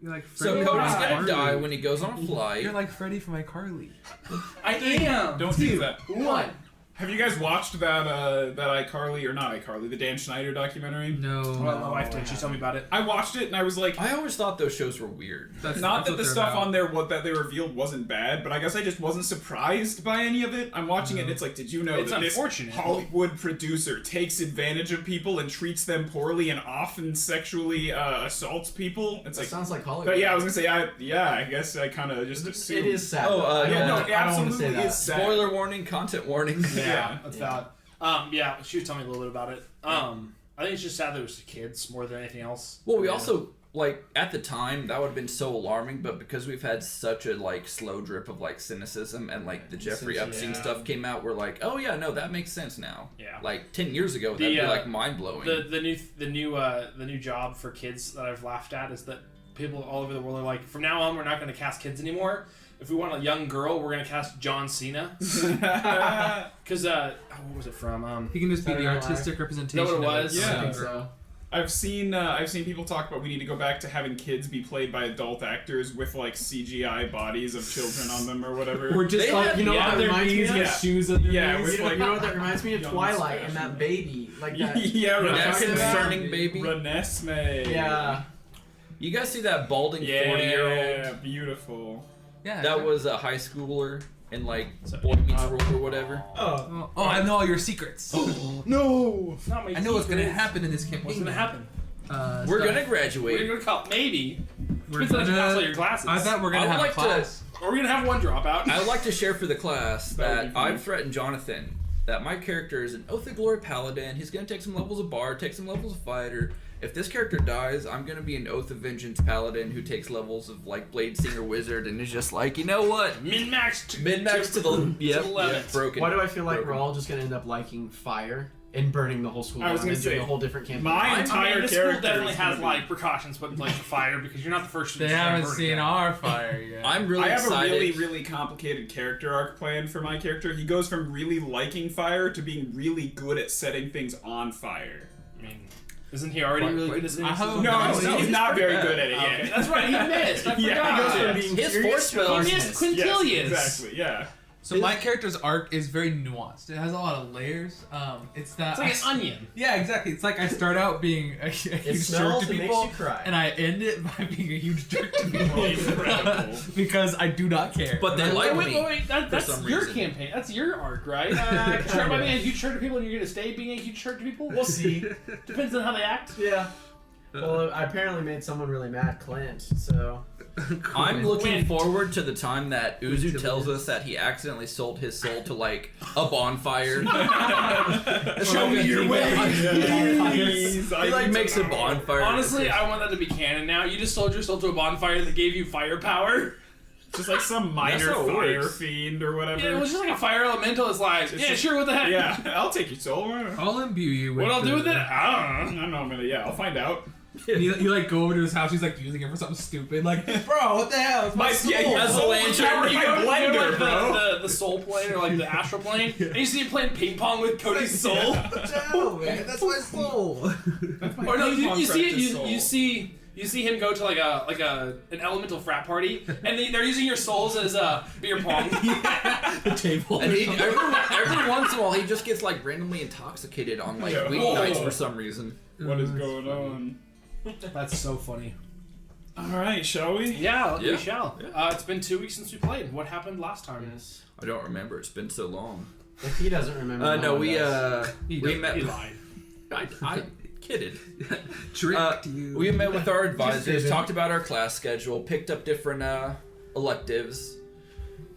You're like So Freddy Cody's from gonna iCarly. die when he goes on a flight. You're like Freddy from iCarly. I am. Don't do that. What? Have you guys watched that iCarly, or not iCarly, the Dan Schneider documentary? No. Well, my wife did. She told me about it. I watched it and I was like, I always thought those shows were weird. not that the stuff on there that they revealed wasn't bad, but I guess I just wasn't surprised by any of it. I'm watching it and it's like, did you know It's that this unfortunate. Hollywood producer takes advantage of people and treats them poorly and often sexually assaults people? It's That like, sounds like Hollywood. but yeah, I was gonna say, I guess I kind of just assumed. It is sad. Oh, though. yeah, no, I it don't want to absolutely say that. is sad. Spoiler warning, content warning. Yeah, that's valid. Yeah, she was telling me a little bit about it. I think it's just sad that it was kids more than anything else. Well, we also, like, at the time, that would have been so alarming, but because we've had such a, like, slow drip of, like, cynicism and, like, the Jeffrey Epstein stuff came out, we're like, oh, yeah, no, that makes sense now. Yeah. Like, 10 years ago, that'd be, like, mind-blowing. The new job for kids that I've laughed at is that people all over the world are like, from now on, we're not going to cast kids anymore. If we want a young girl, we're going to cast John Cena. Because, what was it from? He can just be the Saturday Night artistic representation. Know what it of was? Yeah. I think so. I've seen people talk about we need to go back to having kids be played by adult actors with like CGI bodies of children on them or whatever. Or just They like, have- you know yeah, what that their reminds me knees of? get Shoes on their Yeah, knees. with, You like, know what that reminds me of? young Twilight and special. that baby. Like that. Yeah, that Renesmee. concerning baby. Renesmee. Yeah. You guys see that balding Yeah, 40-year-old? beautiful. Yeah. That was a high schooler in, like, Boy Meets World or whatever. Oh. Oh, I know all your secrets. No! It's not my I know what's gonna secret. happen in this campaign. What's gonna happen? We're stuff. gonna graduate. We're gonna call maybe. We're Depends on if you pass all gonna. your classes. I thought we're I gonna would have like a class. Or we're gonna have one dropout. I would like to share for the class That would that be fun. I've threatened Jonathan that my character is an Oath of Glory Paladin. He's going to take some levels of Bard, take some levels of Fighter. If this character dies, I'm going to be an Oath of Vengeance Paladin who takes levels of, like, Blade Singer Wizard and is just like, you know what? Min-max to Min-max to the limit. Broken. Why do I feel like Broken. we're all just gonna end up liking fire and burning the whole school I was down gonna and doing say, a whole different campaign? My entire the school character definitely is has gonna like precautions put in place for fire because you're not the first. They haven't seen our fire yet. I'm really I have excited. a really, really complicated character arc plan for my character. He goes from really liking fire to being really good at setting things on fire. I mean, isn't he already really good at this? I hope- No, No, he's not very good at it Okay, yet. that's right. He missed. I Yeah, forgot. he goes from being His curious force to spell. He arsonist. missed Quintilius. Yes, exactly, yeah. So my character's arc is very nuanced. It has a lot of layers. It's that It's like an onion. Yeah, exactly. It's like I start out being a huge jerk smells to and makes people, you cry. and I end it by being a huge jerk to people Incredible. because I do not care. But they like Wait, me. wait, wait. That's some your reason. campaign. That's your arc, right? Start by being a huge jerk to people, and you're gonna stay being a huge jerk to people. We'll see. Depends on how they act. Yeah. Well, I apparently made someone really mad, Clint. So I'm looking Win. forward to the time that Uzu tells us that he accidentally sold his soul to, like, a bonfire. Show me your way. He, like, makes a bonfire. Honestly, I want that to be canon now. You just sold yourself to a bonfire that gave you firepower. Just like some minor That's how it fire works. fiend or whatever. Yeah, it was just like a fire elemental. It's like, yeah, just- sure, what the heck? Yeah, I'll take your soul. I'll imbue you with What I'll do with it? the- I I don't know. I'm gonna. Yeah, I'll find out. You like go over to his house. He's like using it for something stupid. Like, bro, what the hell? It's my soul. Yeah, he has a lantern. don't know. My blender, bro. The soul plane or like the astral plane, and you see him playing ping pong with Cody's soul. no, man, that's my soul. Or no, you see it. practice soul. You see him go to like an elemental frat party, and they're using your souls as beer pong. the table. And every once in a while, he just gets, like, randomly intoxicated on, like, Yeah. weeknights Whoa. for some reason. What is going on? That's so funny. All right, shall we? Yeah, Yeah. we shall. Yeah. It's been 2 weeks since we played. What happened last time? Yes. I don't remember. It's been so long. If he doesn't remember. No, one we does. met. He lied. I kidded. Tricked you. We met with our advisors, didn't. talked about our class schedule, picked up different electives.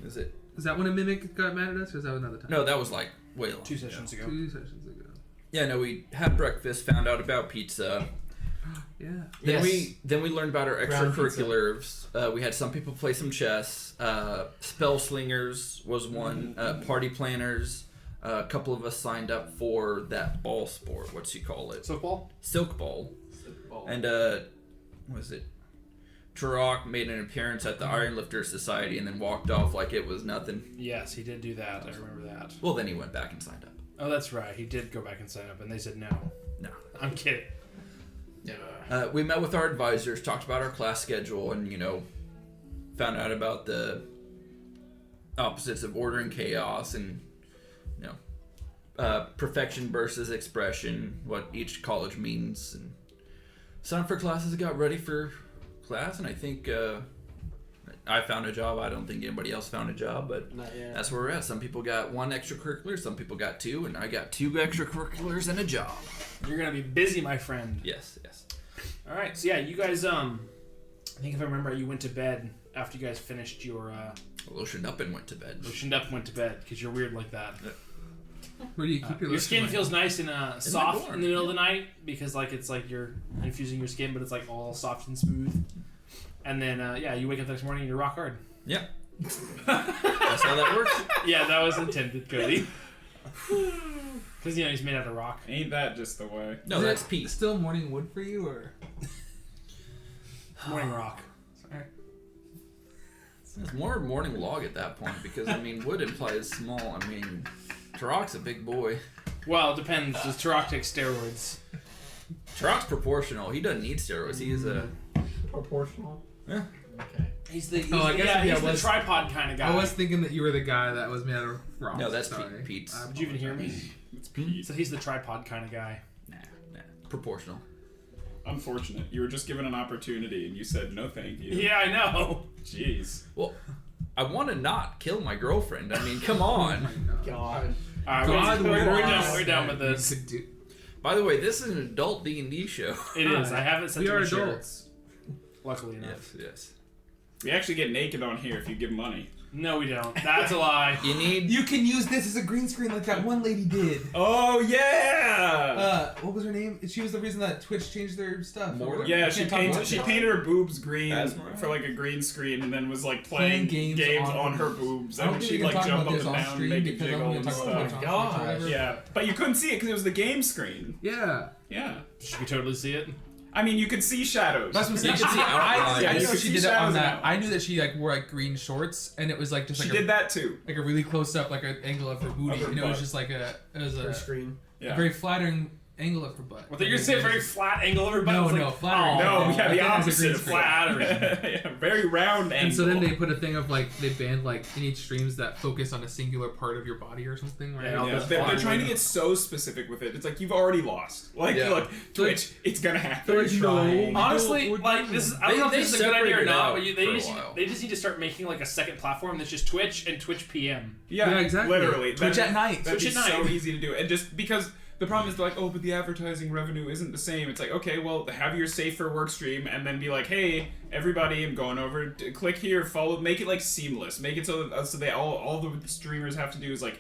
Is it? Is that when a mimic got mad at us, or is that another time? No, that was like way long. 2 sessions ago. 2 sessions ago. Yeah, no, we had breakfast, found out about pizza. Yeah. Then we learned about our Ground extracurriculars. We had some people play some chess. Spell slingers was one. Party planners. A couple of us signed up for that ball sport. What's you call it? Football? Silk ball. And what was it? Turok made an appearance at the Iron Lifter Society and then walked off like it was nothing. Yes, he did do that. I remember that. Well, then he went back and signed up. Oh, that's right. He did go back and sign up, and they said no. No. I'm kidding. We met with our advisors, talked about our class schedule, and found out about the opposites of order and chaos, and perfection versus expression, what each college means, and signed up for classes. Got ready for class, and I think I found a job. I don't think anybody else found a job, but Not yet. that's where we're at. Some people got one extracurricular, some people got two, and I got two extracurriculars and a job. You're gonna be busy, my friend. Yes. All right. So yeah, you guys. I think if I remember, you went to bed after you guys finished your. Lotioned up and went to bed. Lotioned up and went to bed because you're weird like that. Where do you keep your Your skin lotion, feels nice and soft dorm. in the middle of the night because it's like you're infusing your skin, but it's like all soft and smooth. And then you wake up the next morning and you're rock hard. Yeah. That's how that works. Yeah, that was intended, Cody. Because he's made out of rock. Ain't that just the way? No, Is that's it Pete. Still morning wood for you, or? Morning rock. Sorry. It's more morning log at that point because wood implies small. Turok's a big boy. Well, it depends. Does Turok take steroids? Turok's proportional. He doesn't need steroids. He is a Proportional. yeah. Okay. He's the was- tripod kind of guy. I was thinking that you were the guy that was made out of rocks. No, that's Sorry. Pete's. Did you even hear me? It's Pete. So he's the tripod kind of guy. Nah. Proportional. Unfortunate. You were just given an opportunity and you said no thank you. Yeah, I know. Jeez. Well, I want to not kill my girlfriend. Come on. God. All right, God, we're done with You this. could do- By the way, this is an adult D&D show. It is. I haven't sent We him are a shirt. adults. Luckily enough. Yes. We actually get naked on here if you give money. No, we don't. That's a lie. You need. You can use this as a green screen like that one lady did. Oh yeah! What was her name? She was the reason that Twitch changed their stuff. Morgan? Yeah, I she can't talk about painted it. her boobs green Asmara? for like a green screen, and then was like playing Playing games games on on her her boobs, I don't and think she'd we can like talk jump about up this and on down, stream make it because I'm jiggle gonna and talk about stuff. it on Twitch God. or whatever. Yeah, but you couldn't see it because it was the game screen. Yeah. Yeah, You can totally see it. I mean you could see shadows. That's what I'm saying. You can see outlines. I You knew can she see did it on shadows that. now. I knew that she like wore like green shorts, and it was like just She like did that too. like a really close up like an angle of her booty, Of her and it was butt. just like a First screen. Yeah. very flattering angle of her butt. Well, you're saying a very flat angle of her butt. No, It's no, like, flattering. oh, No, I yeah, think the it was a opposite green of screen. flat. Yeah, very round angle. And so then they put a thing of like they banned like any streams that focus on a singular part of your body or something, right? Yeah, all Yeah, this they're flat trying to angle. get so specific with it. It's like you've already lost. Like, Yeah. look, Twitch, it's gonna happen. They're trying. Honestly, We're like doing this is, it. I don't know if They this is a good idea or separated not, out but for a while. they just need to start making like a second platform that's just Twitch and Twitch PM. Yeah, exactly. Literally. Twitch at night. That'd Twitch be at so night. easy to do. And just because the problem is they're like, oh, but the advertising revenue isn't the same. It's like, okay, well, have your safe for work stream and then be like, hey, everybody, I'm going over, click here, follow, make it like seamless. Make it so they all the streamers have to do is like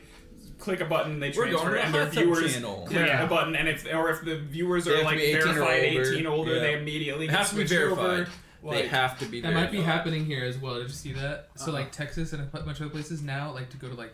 click a button, they We're going transfer, to and their Hot Tub viewers channel. click Yeah. a button, and if the viewers They are have to like be 18 or verified older. 18 older, Yeah. they immediately It get has to be switched verified. over. They have to be That verified. might be happening here as well. Did you see that? So like Texas and a bunch of other places now, like to go to like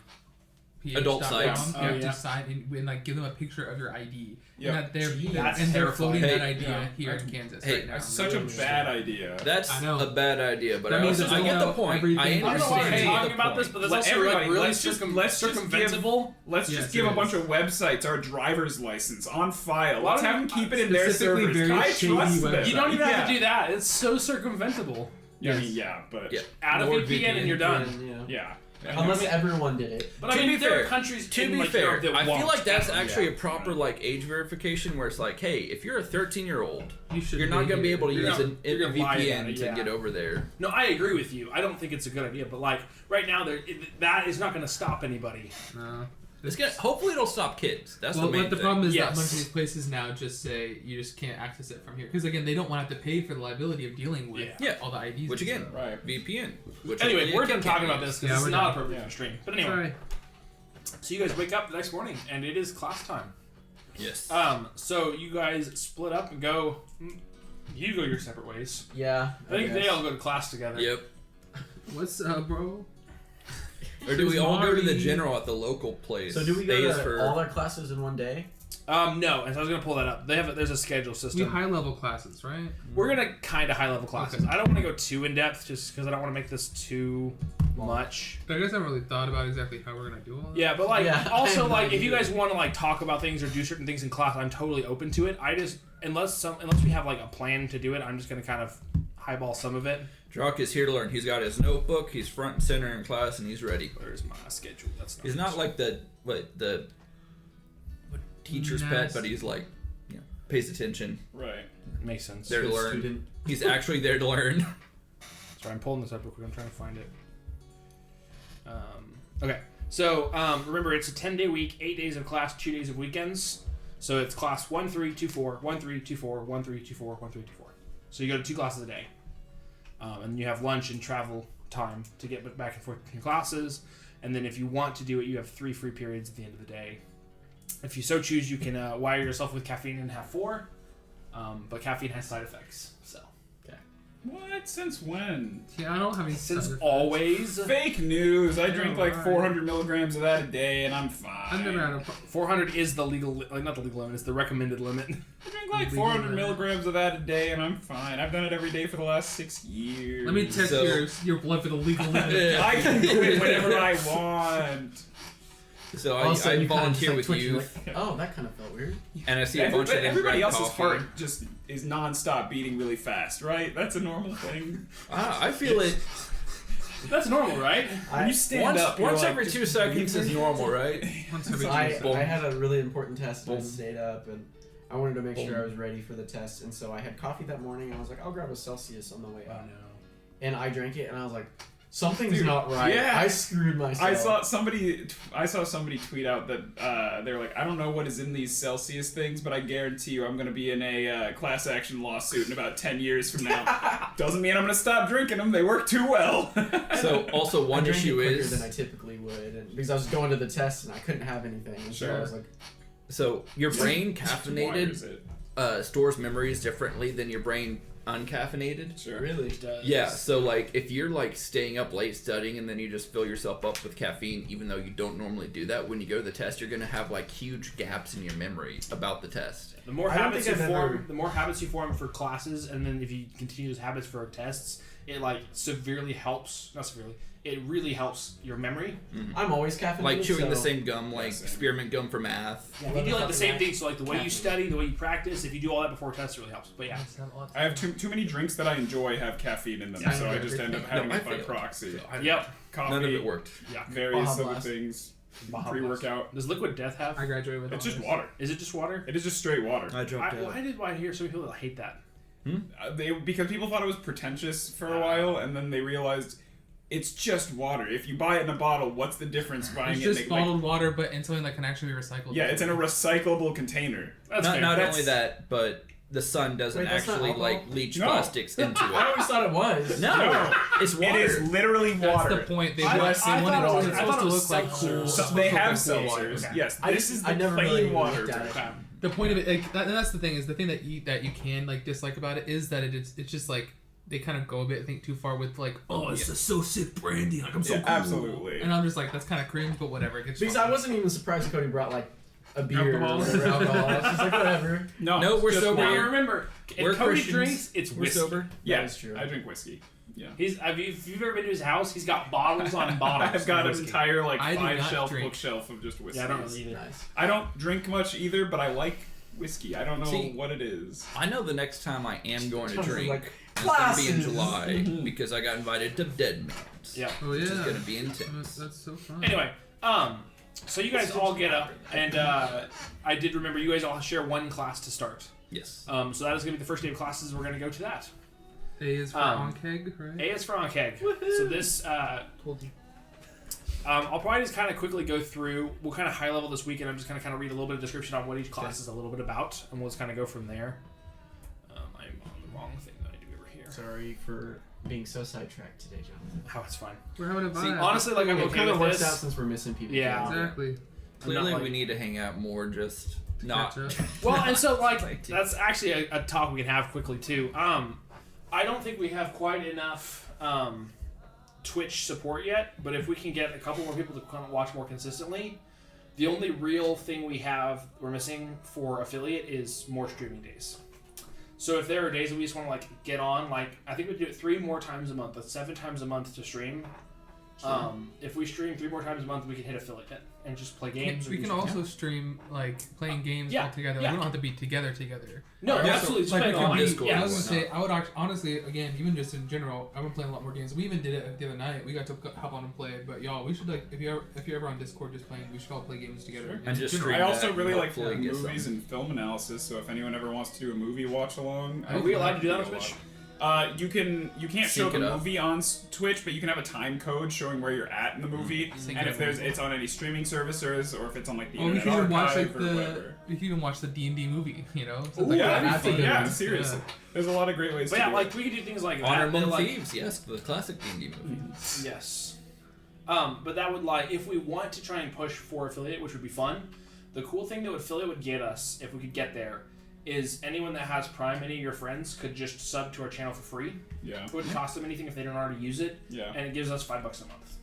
Adult ph.com, sites. you Oh, have yeah. to sign in and like give them a picture of your ID. Yep. And that they're That's and they're terrifying. floating Hey, that idea yeah. here in Kansas Hey, right now. That's such a bad idea. That's I know. a bad idea, but That I, means also, it's I get the about point. I everything. I don't know why understand I'm Hey, talking the about this, point. but that's Let also everybody- like really let's just give- circumventable. Let's Yes, just give it a bunch is. of websites our driver's license on file. Why Let's don't have you- them keep it in their specifically servers. very I shady trust them. websites. You don't even have to Yeah. do that. It's so circumventable. I mean, yeah, but Yeah. Add a More VPN and you're done. Yeah. yeah. Unless everyone did it. But I To mean, be there fair- are countries To in be like fair, Europe that I feel won't. like that's Definitely. actually a proper like age verification where it's like, hey, if you're a 13-year-old, You should you're not going to be able to You're use not- you're a gonna lie about VPN it, to yeah. get over there. No, I agree with you. I don't think it's a good idea, but like right now, that is not going to stop anybody. No. It's gonna, hopefully it'll stop kids. That's Well, the main but the thing. problem is that Yes. a bunch of these places now just say you just can't access it from here because again they don't want to have to pay for the liability of dealing with Yeah. all the IDs. Which and again, stuff. Right. VPN. Which Anyway, you we're can't done talking about use. this because Yeah, it's we're not done. appropriate for stream. But anyway, Sorry. so you guys wake up the next morning and it is class time. Yes. So you guys split up and go. You go your separate ways. Yeah. I think guess. they all go to class together. Yep. What's up, bro? Or do we all go to the Mari. general at the local place? So do we go Stays to for all our classes in one day? No, and so I was gonna pull that up. There's a schedule We system. high level classes, right? We're gonna kind of high level classes. Okay. I don't want to go too in depth just because I don't want to make this too much. I guys haven't really thought about exactly how we're gonna do all that. Yeah, but like Yeah, I also have no like if you idea. guys want to like talk about things or do certain things in class, I'm totally open to it. I just unless we have like a plan to do it, I'm just gonna kind of highball some of it. Jock is here to learn. He's got his notebook. He's front and center in class, and he's ready. Where's my schedule? That's not. He's not like the teacher's pet, Nice. but he's like, pays attention. Right. makes sense. There to Good learn. student. He's actually there to learn. Sorry, I'm pulling this up real quick. I'm trying to find it. Okay, so remember it's a 10-day week, 8 days of class, 2 days of weekends. So it's class 1, 3, 2, 4, 1, 3, 2, 4, 1, 3, 2, 4, 1, 3, 2, 4. So you go to 2 classes a day. And you have lunch and travel time to get back and forth between classes. And then if you want to do it, you have 3 free periods at the end of the day. If you so choose, you can wire yourself with caffeine and have 4. But caffeine has side effects, so. What? Since when? Yeah, I don't have any. Since side effects. always, Fake news. I drink like right. 400 milligrams of that a day, and I'm fine. I've never had a. 400 is the legal, like not the legal limit, it's the recommended limit. I drink like 400 milligrams of that a day, and I'm fine. I've done it every day for the last 6 years. Let me test So- your blood for the legal limit. I can quit whenever I want. So Also, I you kinda volunteer just, with twitch, you're youth, like, oh, that kind of felt weird. and I see a bunch of them Everybody grab else's coffee. heart just is non-stop beating really fast, right? That's a normal thing. I feel it. That's normal, right? When you stand up, you're Once like, every just 2 seconds is breathing. normal, right? Once every So two I seconds. had a really important test and I Boom. stayed up and I wanted to make sure Boom. I was ready for the test, and so I had coffee that morning and I was like, I'll grab a Celsius on the way Oh out. no. And I drank it and I was like, something's Dude, not right. yeah. I screwed myself. I saw somebody tweet out that they were like, I don't know what is in these Celsius things, but I guarantee you I'm going to be in a class action lawsuit in about 10 years from now. Doesn't mean I'm going to stop drinking them. They work too well. So also I one drank it issue quicker is than I typically would, and because I was going to the test and I couldn't have anything. And so I Sure. was like, so your brain Wires caffeinated it. stores memories differently than your brain uncaffeinated. Sure. really? It does. Yeah, so like if you're like staying up late studying and then you just fill yourself up with caffeine, even though you don't normally do that, when you go to the test, you're gonna have like huge gaps in your memory about the test. The more I don't habits you think I've form, ever- the more habits you form for classes, and then if you continue those habits for tests, it like severely helps. Not severely. It really helps your memory. I'm always caffeinated. Like chewing the so- same gum, like same. spearmint gum for math. If you do like the same Motherfucking thing, so like the way you caffeine. study, the way you practice, if you do all that before tests, it really helps. But yeah, I have too many drinks that I enjoy have caffeine in them, Yeah, so I yeah. just end up No, having I it by failed. proxy. So I- yep. Coffee, None of it worked. Yeah. various Baja other Blast. things, Baja pre-workout. Does Liquid Death have? I graduated with It's honors. just water. Is it just water? It is just straight water. I dropped out. Why did I hear so many people that hate that? Because people thought it was pretentious for a while, and then they realized it's just water. If you buy it in a bottle, what's the difference buying It's it? just in a- like- bottled water, but in something that can actually be recycled. yeah, it's in a recyclable container. That's Not, fair. not That's- only that, but the sun doesn't Wait, that's not actually alcohol? like leach No. plastics into I it. always thought it was. No, it's water. It is literally That's water. the point. They I want thought it's it was- supposed I thought to it was look like seltzers. cool. So it's supposed they to look have like cool water. seltzers. Okay. Yes, I this just- is I the never plain really water. looked at it. Okay. The point of it, like, and that's the thing is the thing that you can like dislike about it is that it's just like they kind of go a bit I think too far with like it's just so sick branding like I'm so Yeah, cool. absolutely. And I'm just like that's kind of cringe, but whatever. It gets Because fun. I wasn't even surprised Cody brought like a beer Alcohol. or whatever, alcohol. I was just like, whatever. No, we're just sober Now water. here. remember, We're if Cody Christians. drinks, it's We're whiskey. sober. Yeah, That is true. I drink whiskey. Yeah. If you've ever been to his house, he's got bottles on bottles. I've got of an whiskey. entire like I do 5-shelf not drink. bookshelf of just whiskey. Yeah, I don't really either. Nice. I don't drink much either, but I like whiskey. I don't know See, what it is. I know the next time I am going to Sounds drink like is going to be in classes. July because I got invited to Dead Man's. Yeah. Oh Which yeah, is going to be intense. That's so fun. Anyway, so you guys all get up, and I did remember you guys all share one class to start. Yes. So that is going to be the first day of classes. We're going to go to that. A is for on-keg, right? A is for on-keg. So this, Told you. I'll probably just kind of quickly go through. We'll kind of high level this week, and I'm just going to kind of read a little bit of description on what each class is a little bit about, and we'll just kind of go from there. I'm on the wrong thing that I do over here. Sorry for being so sidetracked today, Jonathan. Oh, it's fine. We're having a vibe. See, honestly, like I'm It okay kind with of works this. out since we're missing people. Yeah. exactly. Clearly, like- we need to hang out more. Just not. Catch up. Well, and so like Like, that's actually a talk we can have quickly too. I don't think we have quite enough Twitch support yet, but if we can get a couple more people to kind of watch more consistently, the only real thing we're missing for affiliate is more streaming days. So if there are days that we just want to like get on, like I think we do it 3 more times a month. That's 7 times a month to stream. If we stream 3 more times a month, we can hit affiliate and just play games. We can also stream like playing games Yeah, all together. yeah. We don't have to be together. No, Also, absolutely. Just like, playing we could online. be- Discord. I was gonna Yeah. say, I would honestly, again, even just in general, I've been playing a lot more games. We even did it the other night. We got to hop on and play. But y'all, we should like if you're ever on Discord just playing, we should all play games together. Sure. In And just general. stream I also that really and like hopefully get movies some. and film analysis. So if anyone ever wants to do a movie watch along, Are we allowed to do that on a lot. Twitch? You can't show Sync the it up. movie on Twitch, but you can have a time code showing where you're at in the movie, Sync and it if up. it's on any streaming services or if it's on like the Well, we Internet can even watch Archive like or the. whatever. We can even watch the D&D movie. You know. So Ooh, like, that'd be that's fun. a good Yeah, one. seriously. Yeah. There's a lot of great ways But to yeah, do like we could do things like that. Honor and, Among like, Thieves, yes, the classic D&D movie. Yes. But that would like if we want to try and push for affiliate, which would be fun. The cool thing that affiliate would get us, if we could get there, is anyone that has Prime, any of your friends could just sub to our channel for free. Yeah. It wouldn't cost them anything if they don't already use it, Yeah. and it gives us $5 a month.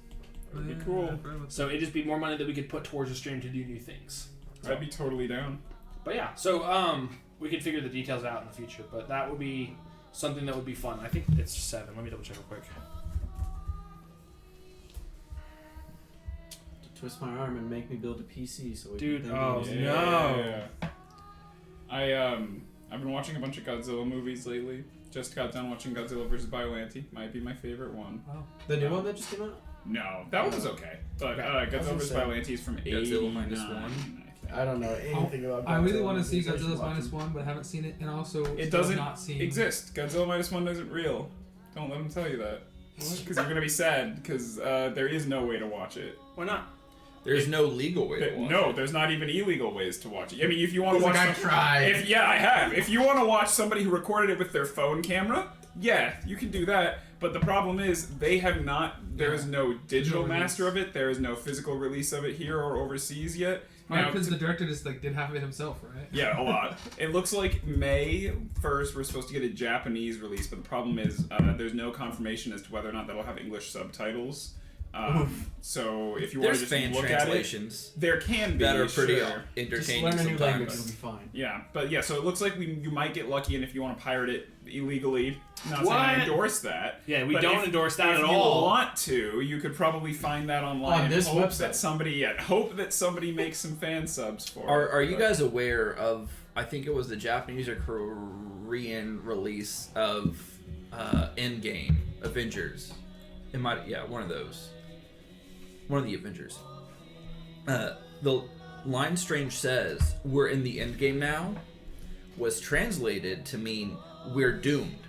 That'd be cool. So it'd just be more money that we could put towards the stream to do new things. I'd be totally down. But yeah, so we could figure the details out in the future, but that would be something that would be fun. I think it's 7. Let me double check real quick. Twist my arm and make me build a PC so we Dude, can play oh, games. no. I've been watching a bunch of Godzilla movies lately. Just got done watching Godzilla vs. Biollante. Might be my favorite one. The new one that just came out? No, that one was okay. But Godzilla gonna vs. say. Biollante is from Godzilla 89, -1. I think. I don't know anything about Godzilla. I really want to see movies. I should Godzilla's watch minus them. one, but I haven't seen it, and also It still doesn't not seen. exist. Godzilla -1 isn't real. Don't let them tell you that. Because you're gonna be sad, because there is no way to watch it. Why not? There's no legal way to watch No, it. there's not even illegal ways to watch it. I mean, if you want to watch, I tried. I have. If you want to watch somebody who recorded it with their phone camera, yeah, you can do that. But the problem is, they have not. There is no digital No release. master of it. There is no physical release of it here or overseas yet. Right, Now, because the director just like did half of it himself, right? yeah, a lot. It looks like May 1st we're supposed to get a Japanese release, but the problem is there's no confirmation as to whether or not that'll have English subtitles. So if you want There's to just fan look at it, translations there can be. that are pretty sure. Just entertaining learn a new language, sometimes. you'll be fine. Yeah, but yeah, so it looks like you might get lucky, and if you want to pirate it illegally, not saying What? I endorse that. Yeah, we but don't if- endorse that if at you all. want to, you could probably find that online. On and this hope website. that somebody makes some fan subs for. Are it. you But- guys aware of? I think it was the Japanese or Korean release of Endgame Avengers. It might, yeah, one of those. One of the Avengers. The line Strange says, "We're in the Endgame now," was translated to mean "we're doomed."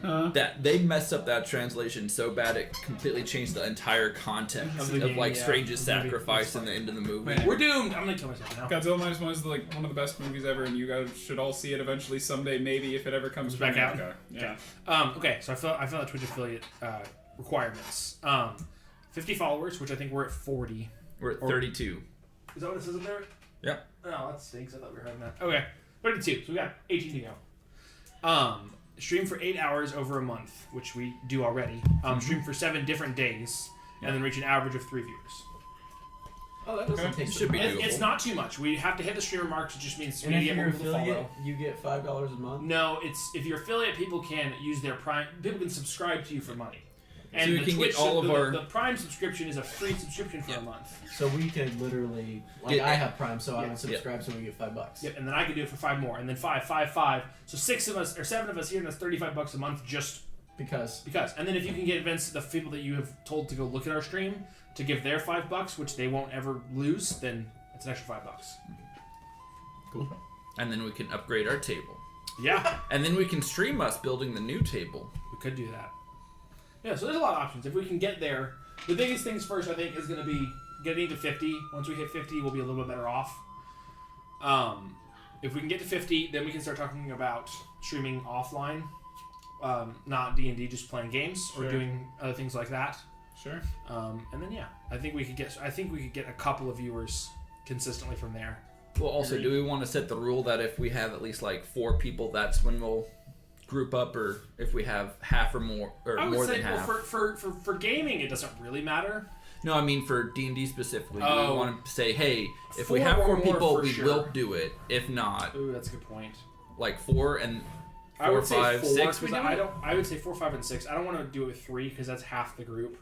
That they messed up that translation so bad it completely changed the entire context Of of, the game, like yeah. Strange's Of the movie. sacrifice in the end of the movie. We're doomed. I'm gonna kill myself now. Godzilla -1 is like one of the best movies ever, and you guys should all see it eventually someday, maybe if it ever comes Back out. America. Yeah. Okay, so I fill out Twitch affiliate requirements. 50 followers, which I think we're at 40. We're at 32. Is that what it says up there? Yep. Oh, that stinks. I thought we were having that. Okay, 32. So we got 18 to go. Stream for 8 hours over a month, which we do already. Stream for 7 different days, and then reach an average of 3 viewers. Oh, that doesn't Okay. take Should be much. doable. It's not too much. We have to hit the streamer marks. It just means And we if get you're more people to affiliate, follow. you get $5 a month. No, it's if you're affiliate, people can use their Prime. People can subscribe to you for money. And we the can get Twitch, all of the, our- the Prime subscription is a free subscription for a month. So we could literally, like Get- I have Prime, so I Yeah. would subscribe, so we get $5. Yep, and then I could do it for 5 more, and then 5. So 6 of us or 7 of us here, and that's $35 a month just Because because. And then if you can get events, the people that you have told to go look at our stream to give their $5, which they won't ever lose, then it's an extra $5. And then we can upgrade our table. Yeah, And then we can stream us building the new table. we could do that. Yeah, so there's a lot of options. If we can get there, the biggest things first, I think, is going to be getting to 50. Once we hit 50, we'll be a little bit better off. If we can get to 50, then we can start talking about streaming offline, not D&D, just playing games or Sure. doing other things like that. Sure. And then yeah, I think we could get a couple of viewers consistently from there. Well, also, do we want to set the rule that if we have at least like 4 people, that's when we'll group up, or if we have half or more, or I would more say than half? for gaming, it doesn't really matter. No, I mean for D&D specifically. Do Oh. we want to say, hey, if we 4 have or 4 more people, for we sure. will do it. If not, Ooh, that's a good point. like 4 and I 4, would say 5, 4, 6. We 'cause do I it? don't. I would say 4, 5, and 6. I don't want to do it with 3 because that's half the group.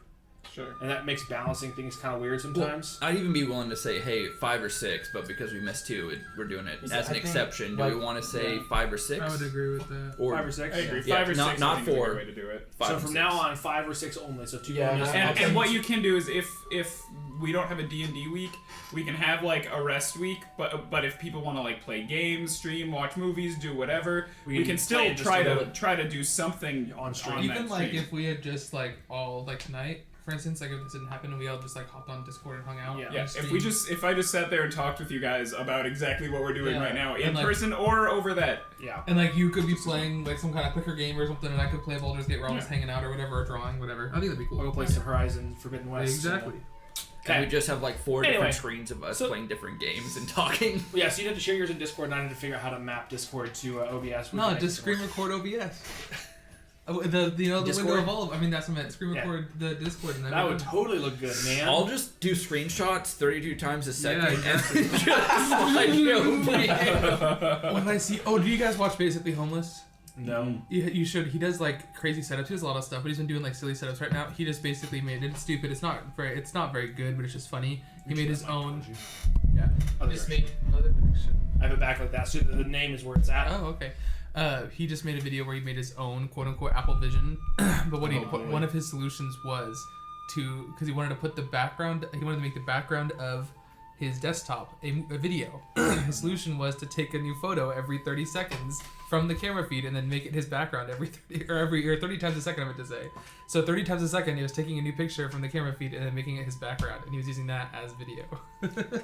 Sure. and that makes balancing things kind of weird sometimes. I'd even be willing to say, hey, 5 or 6, but because we missed 2, we're doing it as an exception. Do we want to say 5 or 6? I would agree with that. Or 5 or 6. I agree. Yeah, 5 or 6. not I think is a 4. good way to do it. 5 So and from 6. now on, 5 or 6 only. So 2 Yeah, bonus. And what you can do is if we don't have a D&D week, we can have like a rest week, but if people want to like play games, stream, watch movies, do whatever, we can still try to do something on stream. Even that like stream. if we had just like all like tonight, for instance, like if this didn't happen and we all just like hopped on Discord and hung out. Yeah. Yeah, and if I just sat there and talked with you guys about exactly what we're doing Yeah. right now in And, like- person or over that. Yeah. And like you could be playing like some kind of quicker game or something, and I could play Baldur's Gate where I was hanging out or whatever, or drawing, whatever. I think that'd be cool. I'll go play some Horizon Forbidden West. Exactly. Can we just have like 4 Anyway, different screens of us playing different games and talking? Yeah, so you had to share yours in Discord, and I had to figure out how to map Discord to OBS. No, just screen record OBS. The window Discord? of all. I mean, that's what I meant. Screen Yeah. record the Discord. And That would totally look good, man. I'll just do screenshots 32 times a second Yeah, exactly. and just slideshow video. When I see, do you guys watch Basically Homeless? No. You should. He does like crazy setups. He does a lot of stuff, but he's been doing like silly setups right now. He just basically made it stupid. It's not very good, but it's just funny. He made his own. Yeah. Other Just direction. made other direction. I have it back like that, so the name is where it's at. Oh, okay. He just made a video where he made his own quote unquote Apple Vision, but one of his solutions was because he wanted to put the background. He wanted to make the background of his desktop a video. His solution was to take a new photo every 30 seconds from the camera feed and then make it his background every 30 times a second. I meant to say. So 30 times a second, he was taking a new picture from the camera feed and then making it his background, and he was using that as video.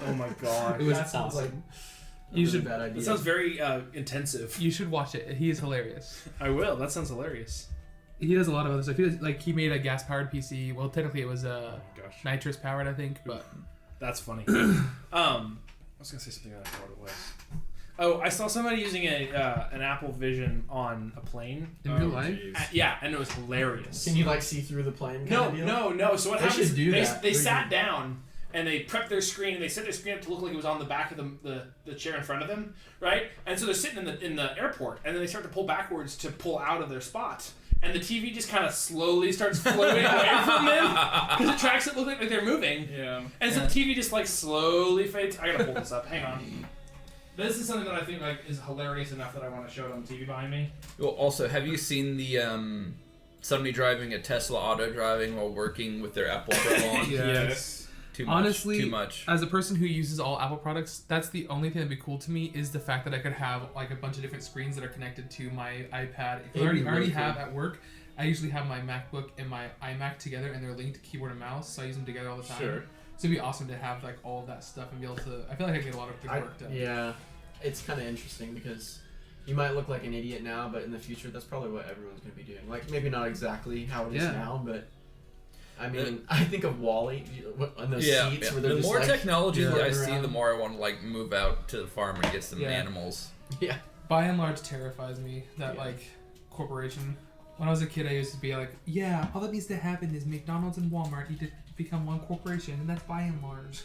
Oh my god. It was That sounds like You really should- bad idea. That sounds very intensive. You should watch it. He is hilarious. I will. That sounds hilarious. He does a lot of other stuff. He made a gas powered PC. Well, technically it was Gosh. nitrous powered, I think, but That's funny. I was gonna say something I forgot what it was. Oh, I saw somebody using an Apple Vision on a plane. in real life. Jeez. Yeah, and it was hilarious. Can you like see through the plane? No, kind of no, deal? no. So what They happened is should do they, that. they They sat should- down and they prepped their screen and they set their screen up to look like it was on the back of the chair in front of them, right? And so they're sitting in the airport, and then they start to pull backwards to pull out of their spot. And the TV just kind of slowly starts floating away from them because it tracks it look like they're moving. Yeah. And so the TV just like slowly fades. I gotta pull this up. Hang on. This is something that I think like is hilarious enough that I want to show it on the TV behind me. Well, also, have you seen the somebody driving a Tesla auto driving while working with their Apple Pro on? Yes. Too much. Honestly, Too much. as a person who uses all Apple products, that's the only thing that'd be cool to me is the fact that I could have like a bunch of different screens that are connected to my iPad. I It'd be already really have cool. at work. I usually have my MacBook and my iMac together, and they're linked keyboard and mouse, so I use them together all the time. Sure. So it'd be awesome to have like all of that stuff and be able to. I feel like I get a lot of good work done. Yeah, it's kind of interesting because you might look like an idiot now, but in the future, that's probably what everyone's going to be doing. Like maybe not exactly how it is Yeah. now, but I mean, I think of Wall-E on those seats where they're The just more like, technology that I floating see, the around. more I want to like move out to the farm and get some Yeah. animals. Yeah. By and large, terrifies me that Yeah. like corporation. When I was a kid, I used to be like, yeah, all that needs to happen is McDonald's and Walmart need to become one corporation, and that's by and large.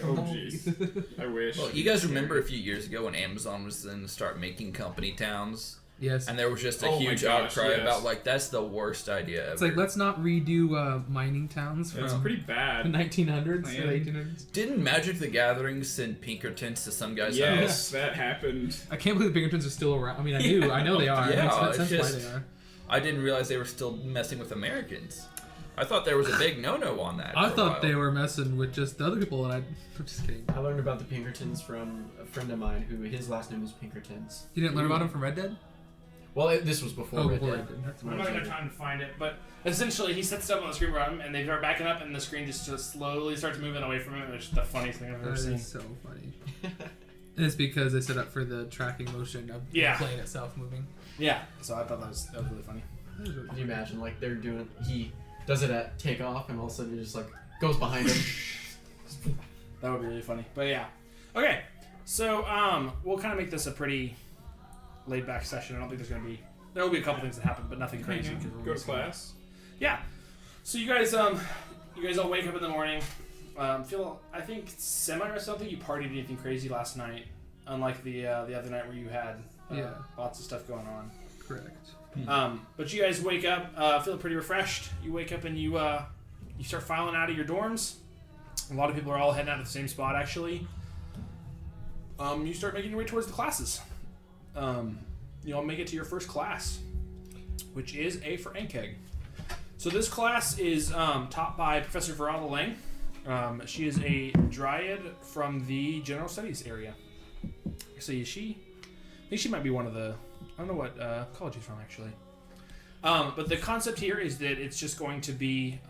Oh, jeez. I wish. Well, you guys remember a few years ago when Amazon was going to start making company towns, Yes. and there was just a Oh my huge gosh, outcry yes. about like that's the worst idea ever. It's like, let's not redo mining towns It's from pretty the bad. 1900s or Man. 1800s. Didn't Magic the Gathering send Pinkertons to some guy's Yes, that happened. I can't believe the Pinkertons are still around. I mean, I know they are. Yeah, it makes it's sense just- why they are. I didn't realize they were still messing with Americans. I thought there was a big no-no on that. I for a thought while. they were messing with just the other people, and I'm just kidding. I learned about the Pinkertons from a friend of mine who his last name is Pinkertons. You didn't learn about them from Red Dead? Well, this was before Red before Dead. Red Dead. That's I'm When I not was gonna have younger. time to find it, but essentially he sets it up on the screen for him, and they start backing up, and the screen just slowly starts moving away from him. It's the funniest thing I've ever That seen. is so funny. And it's because they set up for the tracking motion of Yeah. the plane itself moving. Yeah, so I thought that was really funny. That was really Can you imagine, like, they're doing, he does it at takeoff, and all of a sudden it just, like, goes behind him. That would be really funny. But yeah. Okay. So we'll kind of make this a pretty laid back session. I don't think there will be a couple things that happen, but nothing crazy. 'cause we're Go to missing- class. Yeah. So you guys all wake up in the morning. Feel I think semi or something. You partied anything crazy last night, unlike the other night where you had Yeah. lots of stuff going on. correct. But you guys wake up, feel pretty refreshed. You wake up and you you start filing out of your dorms. A lot of people are all heading out to the same spot, actually. You start making your way towards the classes. You all make it to your first class, which is A for NKEG. So this class is taught by Professor Verada Lang. She is a dryad from the General Studies area. So I think she might be one of the... I don't know what college she's from, actually. But the concept here is that it's just going to be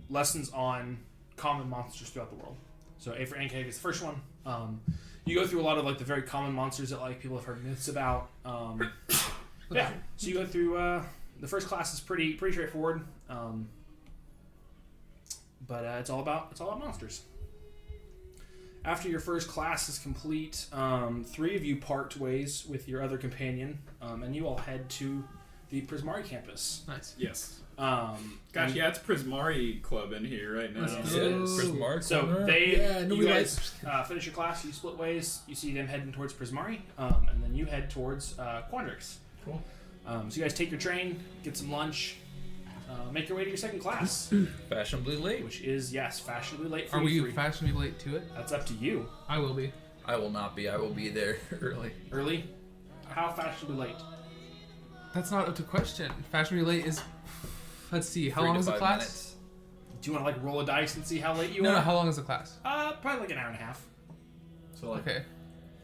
lessons on common monsters throughout the world. So A for NKEG is the first one. You go through a lot of like the very common monsters that like people have heard myths about. Yeah. So you go through the first class is pretty straightforward. But it's all about monsters. After your first class is complete, 3 of you part ways with your other companion, and you all head to the Prismari campus. Nice. Yes. Gosh, yeah, it's Prismari Club in here right now. Prismari. So you guys finish your class, you split ways, you see them heading towards Prismari, and then you head towards Quandrix. Cool. So you guys take your train, get some lunch, make your way to your second class. Fashionably late. Which is, yes, fashionably late for Are you we three. fashionably late to it? That's up to you. I will be. I will not be. I will be there early. Early? How fashionably late? That's not up to question. Fashionably late is... Let's see, how 3 long to is the 5 class? minutes. Do you want to like roll a dice and see how late you No, are? how long is the class? Probably like an hour and a half. So like Okay.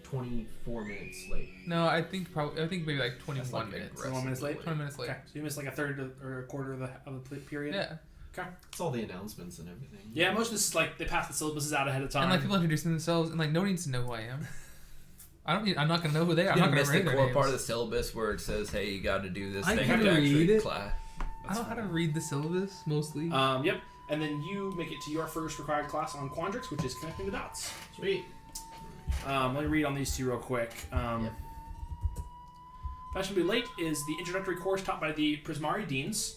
24 minutes late. No, I think maybe like 21 minutes. 21 minutes late? 20 minutes late. Okay, so you missed like a third or a quarter of the period? Yeah. Okay. It's all the announcements and everything. Yeah, most of this is like they pass the syllabuses out ahead of time. And like people introducing themselves, and like no one needs to know who I am. I'm not gonna know who they are. I'm You not gonna missed read the their core names. part of the syllabus where it says, "Hey, you got to do this I thing can to actually read it. class." I know how to read the syllabus mostly. Yep. And then you make it to your first required class on Quandrix, which is connecting the dots. Sweet. Let me read on these two real quick. Yep. Fashionably Late is the introductory course taught by the Prismari Deans,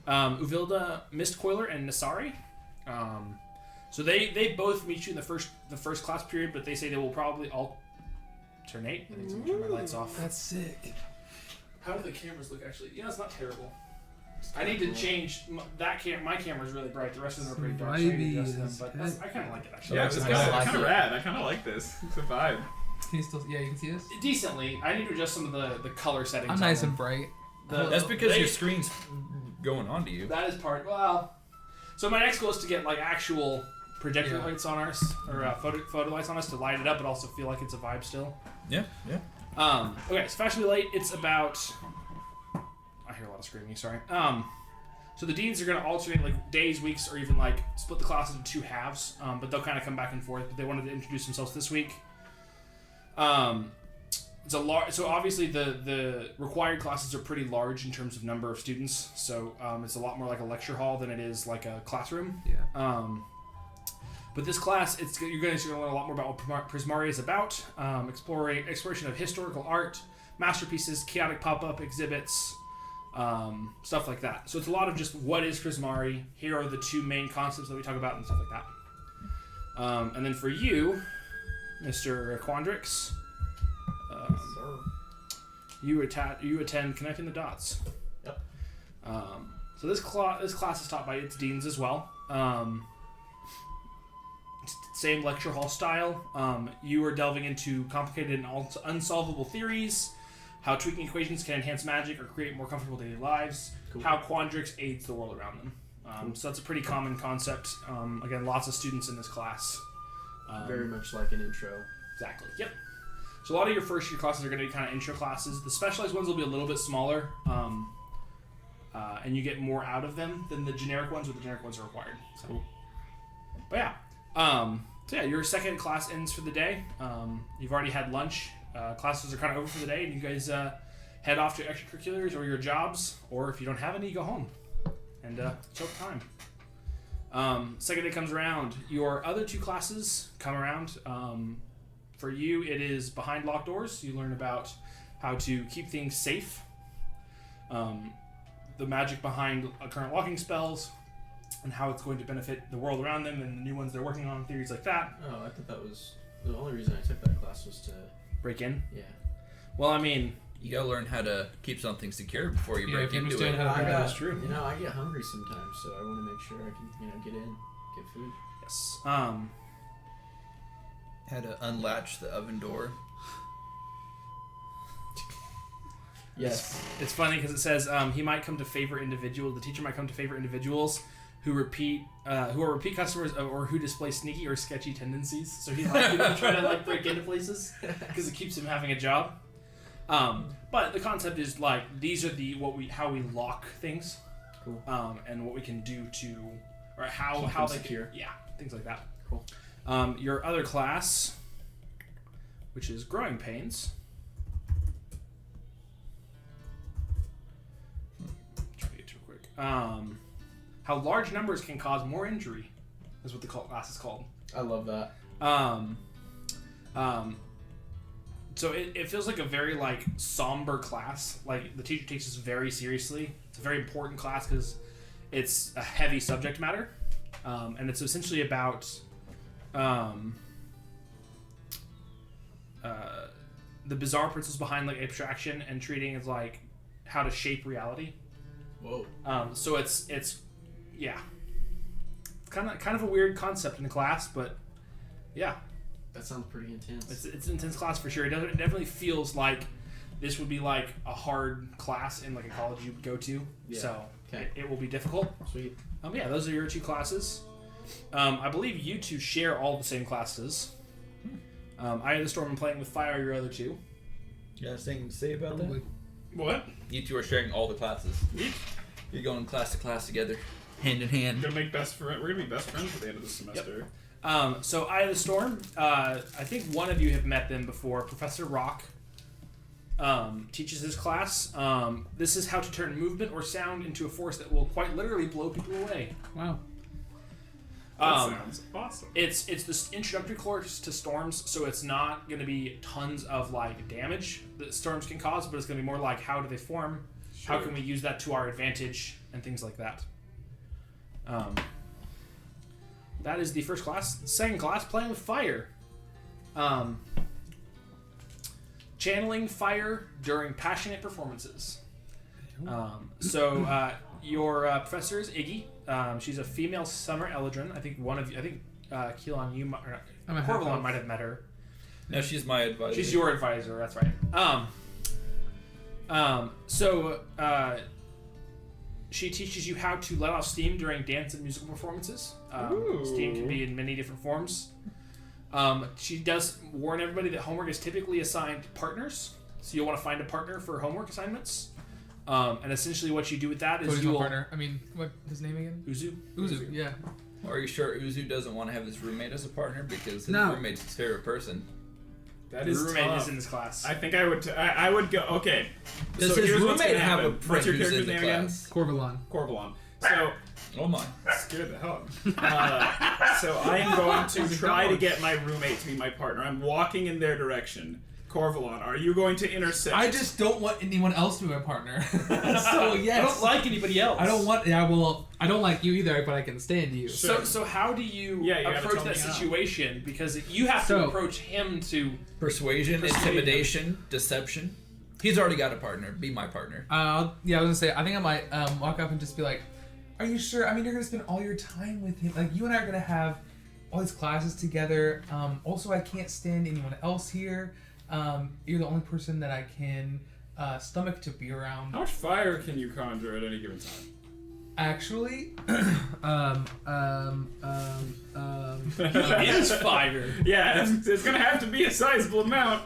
Uvilda, Mistcoiler, and Nasari. So they both meet you in the first class period, but they say they will probably alternate. I think someone turned my lights off. That's sick. How do the cameras look actually? Yeah, it's not terrible. I need to change my camera's really bright. The rest of them are pretty dark. So I need to adjust them, but I kind of like it actually. Yeah, That's it's nice. kind of rad. I kind of like this. It's a vibe. Can you still? Yeah, you can see this. Decently. I need to adjust some of the color settings. I'm nice on and bright. them. That's because they- your screen's going on to you. That is part. Well, so my next goal is to get like actual projector Yeah. lights on ours, or photo lights on us to light it up, but also feel like it's a vibe still. Yeah, yeah. Okay, so Fashionably Late. It's about. I hear a lot of screaming. Sorry. So the deans are going to alternate like days, weeks, or even like split the classes into 2 halves. But they'll kind of come back and forth. But they wanted to introduce themselves this week. It's a large. So obviously the required classes are pretty large in terms of number of students. So it's a lot more like a lecture hall than it is like a classroom. Yeah. But this class, you're going to learn a lot more about what Prismari is about. Exploration of historical art, masterpieces, chaotic pop-up exhibits, stuff like that. So it's a lot of just what is Prismari. Here are the 2 main concepts that we talk about and stuff like that. And then for you, Mr. Quandrix, you attend Connecting the Dots. Yep. So this class is taught by its deans as well. Same lecture hall style. You are delving into complicated and unsolvable theories, how tweaking equations can enhance magic or create more comfortable daily lives, Cool. how Quandrix aids the world around them. So that's a pretty common concept. Again, lots of students in this class. Very much like an intro. Exactly. Yep. So a lot of your first year classes are going to be kind of intro classes. The specialized ones will be a little bit smaller, and you get more out of them than the generic ones, but the generic ones are required. So. Cool. But yeah. So yeah, your second class ends for the day. You've already had lunch. Classes are kind of over for the day, and you guys head off to extracurriculars or your jobs, or if you don't have any, go home and choke time. Second day comes around. Your other 2 classes come around. For you, it is behind locked doors. You learn about how to keep things safe, the magic behind current locking spells, and how it's going to benefit the world around them and the new ones they're working on, theories like that. Oh, I thought that was the only reason I took that class was to. Break in. Yeah. Well, I mean, You gotta learn how to keep something secure before you Yeah, break if you into understand it. how to break That's it. true. You know, I get hungry sometimes, so I want to make sure I can, get in, get food. Yes. How to unlatch the oven door. Yes. It's funny because it says he might come to favor individuals. The teacher might come to favor individuals who are repeat customers or who display sneaky or sketchy tendencies. So he's like trying to like break into places because it keeps him having a job. But the concept is like these are how we lock things. Cool. And what we can do to or how Keep how them they secure. can, things like that. Cool. Your other class, which is Growing Pains. Try to get to it quick. How large numbers can cause more injury is what the class is called. I love that. So it feels like a very like somber class. Like the teacher takes this very seriously. It's a very important class because it's a heavy subject matter, and it's essentially about the bizarre principles behind like abstraction and treating as like how to shape reality. Whoa. So it's kind of a weird concept in the class, but yeah. That sounds pretty intense. It's an intense class for sure. It definitely feels like this would be like a hard class in like a college you would go to. Yeah. So Okay. it will be difficult. Sweet. Yeah, those are your two classes. I believe you two share all the same classes. Eye of the Storm and Playing with Fire are your other two. You got anything to say about Probably. What? You two are sharing all the classes. You're going class to class together, hand in hand. We're gonna be best friends at the end of the semester. So Eye of the Storm, I think one of you have met them before. Professor Rock teaches this class. This is how to turn movement or sound into a force that will quite literally blow people away. Wow. That sounds awesome. It's this introductory course to storms, so it's not going to be tons of like damage that storms can cause, but it's going to be more like how do they form, how can we use that to our advantage, and things like that. That is the first class. Second class, Playing with Fire. Channeling fire during passionate performances. Your professor is Iggy. She's a female summer Eladrin. I think Keelan, you might, or Corvalon might have met her. No, she's my advisor. She's your advisor. That's right. She teaches you how to let off steam during dance and musical performances. Steam can be in many different forms. She does warn everybody that homework is typically assigned partners, so you'll want to find a partner for homework assignments. And essentially what you do with that is you'll... partner. I mean, what his name again? Uzu. Yeah. Are you sure Uzu doesn't want to have his roommate as a partner because his No. roommate's his favorite person? That His is roommate tough. is in this class. I think I would go. Okay. Does so his here's what's roommate gonna have a happen. friend What's your who's character's in the name again? class? Corvalon. Corvalon. So Oh my. scared the hell out. So I am going to try to get my roommate to be my partner. I'm walking in their direction. Corvalon, are you going to intercept? I just don't want anyone else to be my partner. So yes. I don't like anybody else. I don't want. Yeah, well, I don't like you either, but I can stand you. Sure. So how do you Yeah, you gotta approach tell that me how. situation? Because you have to approach him to... Persuasion, Persuade intimidation, deception. He's already got a partner. Be my partner. Yeah, I was gonna say. I think I might walk up and just be like, "Are you sure? I mean, you're gonna spend all your time with him. Like, you and I are gonna have all these classes together. Also, I can't stand anyone else here. You're the only person that I can stomach to be around. How much fire can you conjure at any given time? Actually, He is fire. Yeah, it's gonna have to be a sizable amount.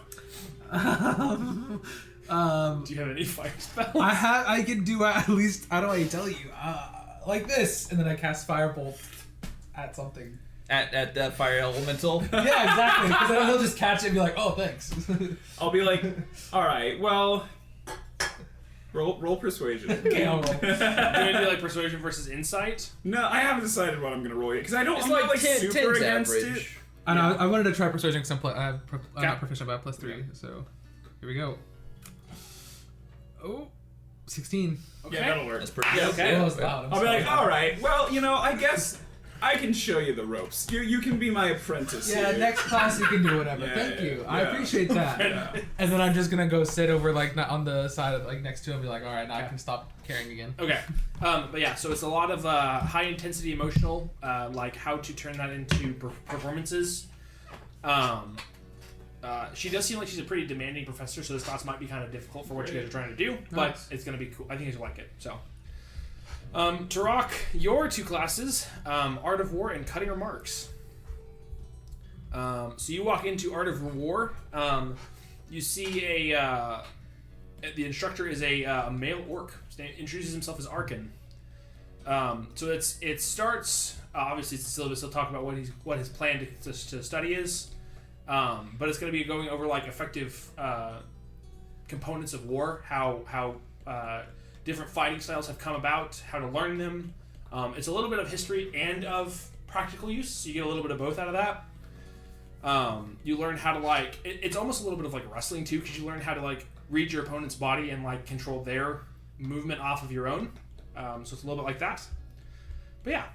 Do you have any fire spells? I can do at least. I don't know how to tell you. Like this, and then I cast firebolt at something. At that fire elemental. Yeah, exactly. Because then he'll just catch it and be like, "Oh, thanks." I'll be like, all right, well, roll persuasion. Okay, I'll roll. Do you want to do like persuasion versus insight? No, I haven't decided what I'm gonna roll yet because I don't. It's I'm like not like 10, super 10's against average. it. I know. I wanted to try persuasion because I'm Okay. not proficient, but I have +3. So here we go. Oh, 16. Okay. Yeah, that'll work. That's pretty Yeah, good. okay. That was loud. I'm I'll be sorry. like, all right, well, I guess I can show you the ropes. You can be my apprentice. Yeah, here. next class you can do whatever. Yeah, Thank you. yeah, I yeah. appreciate that. Yeah. And then I'm just gonna go sit over like on the side of like next to him and be like, all right, now I Okay. can stop caring again. Okay, but yeah, so it's a lot of high intensity emotional, like how to turn that into performances. She does seem like she's a pretty demanding professor, so this class might be kind of difficult for what you guys are trying to do, but Nice. it's gonna be cool. I think you'll like it. So, to rock your two classes, Art of War and Cutting Remarks. So you walk into Art of War. You see the instructor is a male orc. Introduces himself as Arkin. So it starts. Obviously, it's the syllabus. He'll talk about what his plan to study is. But it's going to be going over like effective components of war, how different fighting styles have come about, how to learn them. It's a little bit of history and of practical use, so you get a little bit of both out of that. You learn how to it's almost a little bit of like wrestling too, because you learn how to like read your opponent's body and like control their movement off of your own. So it's a little bit like that. But yeah,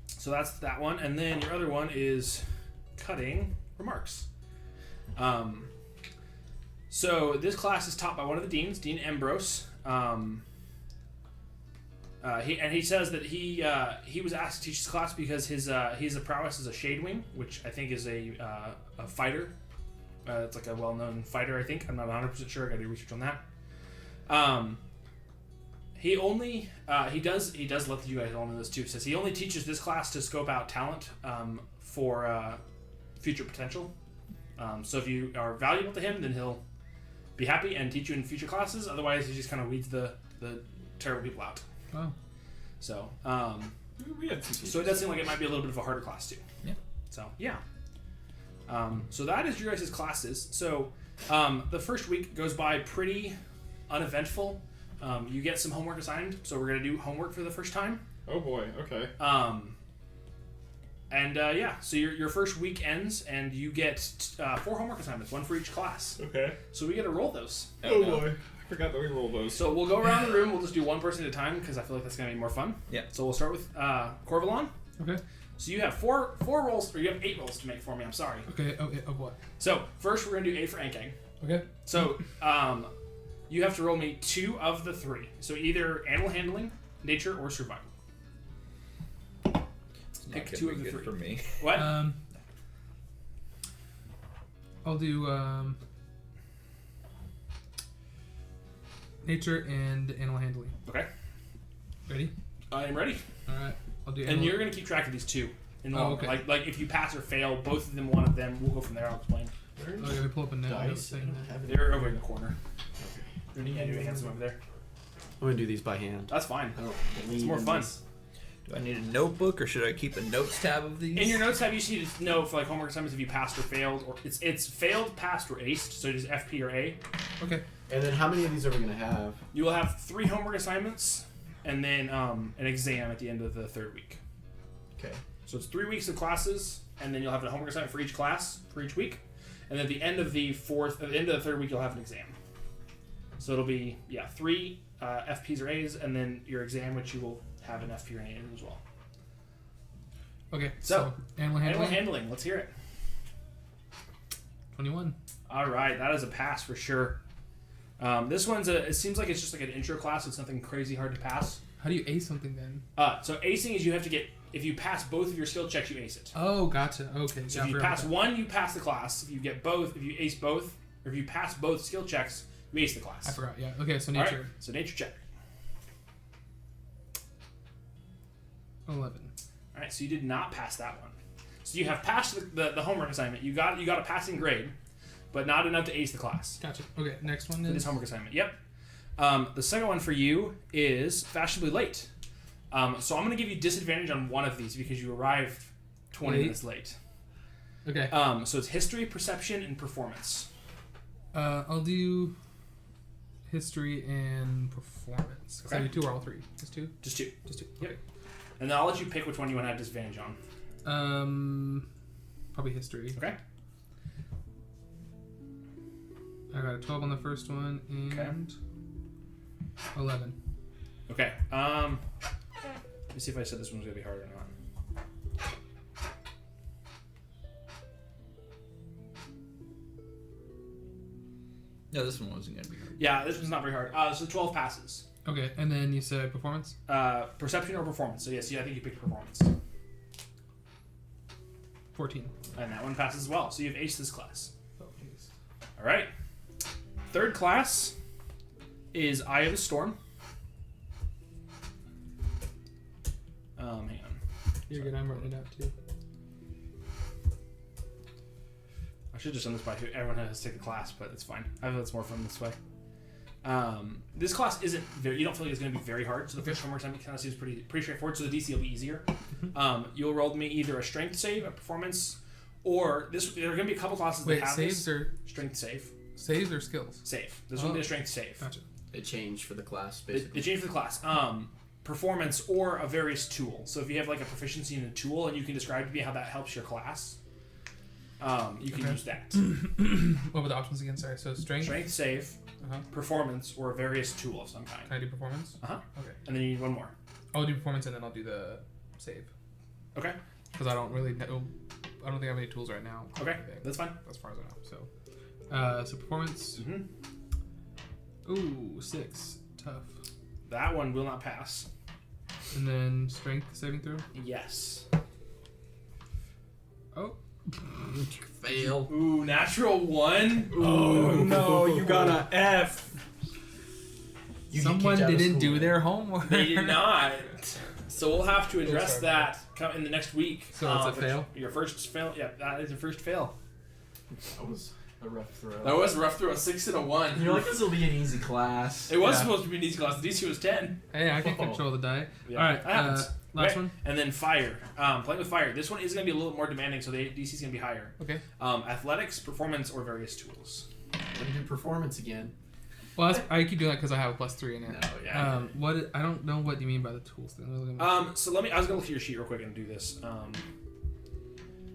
so that's that one, and then your other one is Cutting Remarks. So this class is taught by one of the deans, Dean Ambrose. He says that he was asked to teach this class because his prowess is a Shadewing, which I think is a fighter. It's like a well-known fighter, I think. I'm not 100% sure. I got to do research on that. He does let you guys all know this too. Says he only teaches this class to scope out talent for future potential. So if you are valuable to him, then he'll be happy and teach you in future classes. Otherwise, he just kind of weeds the terrible people out. Wow. So, We had some so it does seem like it might be a little bit of a harder class too. Yeah. So yeah. So that is your guys' classes. So the first week goes by pretty uneventful. You get some homework assigned, so we're gonna do homework for the first time. Oh boy. Okay. So your first week ends, and you get 4 homework assignments, 1 for each class. Okay. So we get to roll those. Oh boy. I forgot that we rolled those. So we'll go around the room. We'll just do one person at a time because I feel like that's gonna be more fun. Yeah. So we'll start with Corvalon. Okay. So you have four rolls, or you have 8 rolls to make for me. I'm sorry. Okay. Okay. Of what? So first we're gonna do A for Ankang. Okay. So you have to roll me 2 of the 3. So either animal handling, nature, or survival. It's not Pick gonna 2 be of the good 3. for me. What? I'll do nature and animal handling. Okay. Ready? I am ready. All right. I'll do. And Animal. you're gonna keep track of these 2. In Oh, order. okay. Like if you pass or fail, both of them, one of them, we'll go from there. I'll explain. Where's Okay, we pull up a note dice? I thing don't there. have it. They're over in the corner. Okay. Yeah, do hands them over there. I'm gonna do these by hand. That's fine. I don't It's believe more in fun. this. Do I need a notebook or should I keep a notes tab of these? In your notes tab, you see to know for like homework assignments if you passed or failed, or it's failed, passed, or aced. So just FP or A. Okay. And then how many of these are we gonna have? You will have 3 homework assignments, and then an exam at the end of the 3rd week. Okay. So it's 3 weeks of classes, and then you'll have a homework assignment for each class for each week, and then at the end of the 3rd week you'll have an exam. So it'll be 3 FPs or A's, and then your exam, which you will have an FP or an A in as well. Okay. So, animal handling. Animal handling. Let's hear it. 21. All right, that is a pass for sure. This one's it seems like it's just like an intro class. It's nothing crazy hard to pass. How do you ace something then? So acing is you have to get, if you pass both of your skill checks, you ace it. Oh, gotcha. Okay. So yeah, if you I forgot pass about one, you pass the class. If you get both, if you ace both, or if you pass both skill checks, you ace the class. that. I forgot. Yeah. Okay. So All right, nature. so nature check. 11. All right, so you did not pass that one. So you have passed the homework assignment. You got a passing grade, but not enough to ace the class. Gotcha. Okay. Next one For this is. homework assignment. Yep. The second one for you is fashionably late. So I'm going to give you disadvantage on one of these because you arrived 20 minutes late. Okay. So it's history, perception, and performance. I'll do history and performance. Okay. I do 2 or all 3? Just 2. Just 2. Just 2. Yep. Okay. And then I'll let you pick which one you want to have disadvantage on. Probably history. Okay. I got a 12 on the first one and 11. Okay. Let me see if I said this one's going to be hard or not. Yeah, this one wasn't gonna be hard. Yeah, this one's not very hard. So 12 passes. Okay, and then you said performance? Perception or performance. So yes, I think you picked performance. 14. And that one passes as well. So you've aced this class. Oh, jeez. All right. Third class is Eye of the Storm. Hang on. You're good, I'm writing it out too. I should have just done this by who everyone has to take the class, but it's fine. I think it's more fun this way. This class isn't very. You don't feel like it's going to be very hard. So the first homework time kind of seems pretty straightforward. So the DC will be easier. You'll roll me either a strength save, a performance, or this. There are going to be a couple classes Wait, that have saves this. or Strength save. saves or skills? Save. This will be a strength save. Gotcha. They changed for the class, They basically. change for the class. Performance or a various tool. So if you have like a proficiency in a tool and you can describe to me how that helps your class, you can use that. What were the options again? Sorry. So strength. Strength save, Uh-huh. performance, or a various tool of some kind. Can I do performance? Uh-huh. Okay. And then you need one more. I'll do performance and then I'll do the save. Okay. Because I don't really know. I don't think I have any tools right now. Okay. I think, That's fine. as far as I know. So performance. Mm-hmm. Ooh, 6. Tough. That one will not pass. And then strength saving throw. Yes. Oh. Fail. Ooh, natural 1. Oh no, you got a F. You get Someone kicked out of didn't school. do their homework. They did not. So we'll have to address that in the next week. So it's a fail? Your first fail. Yeah, that is your first fail. That was a rough throw. That was rough through a 6 and a 1. You're like, this will be an easy class. It was Yeah. supposed to be an easy class. The DC was 10. Hey, I can control the die. Yeah, All right. that happens. Last Okay. one. And then fire. Playing with fire. This one is going to be a little more demanding, so the DC is going to be higher. Okay. Athletics, performance, or various tools. Gonna do performance again. Well, I keep doing that because I have a +3 in it. No, yeah. What I don't know what you mean by the tools thing. So let me. I was gonna look at your sheet real quick and do this.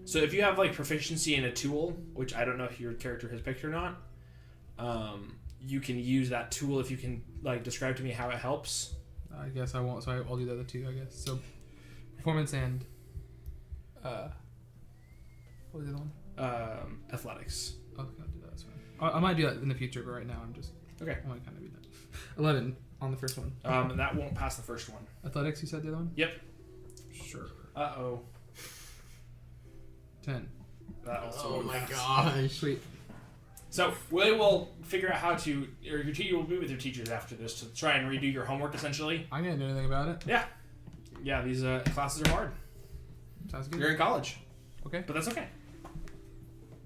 So if you have like proficiency in a tool, which I don't know if your character has picked or not, you can use that tool if you can like describe to me how it helps. I guess I won't. So I'll do the other two. I guess so. Performance and what was the other one? Athletics. Okay, I'll do that. That's fine. I might do that in the future, but right now I'm just Okay. I want to kind of be done. 11 on the first one. And that won't pass the first one. Athletics, you said the other one? Yep. Sure. 10. That also Oh won't my pass. gosh. Sweet. So we will figure out how to, or your teacher will meet with your teachers after this to try and redo your homework. Essentially. I can't do anything about it. Yeah. These classes are hard. Sounds good. You're in college. Okay. But that's okay.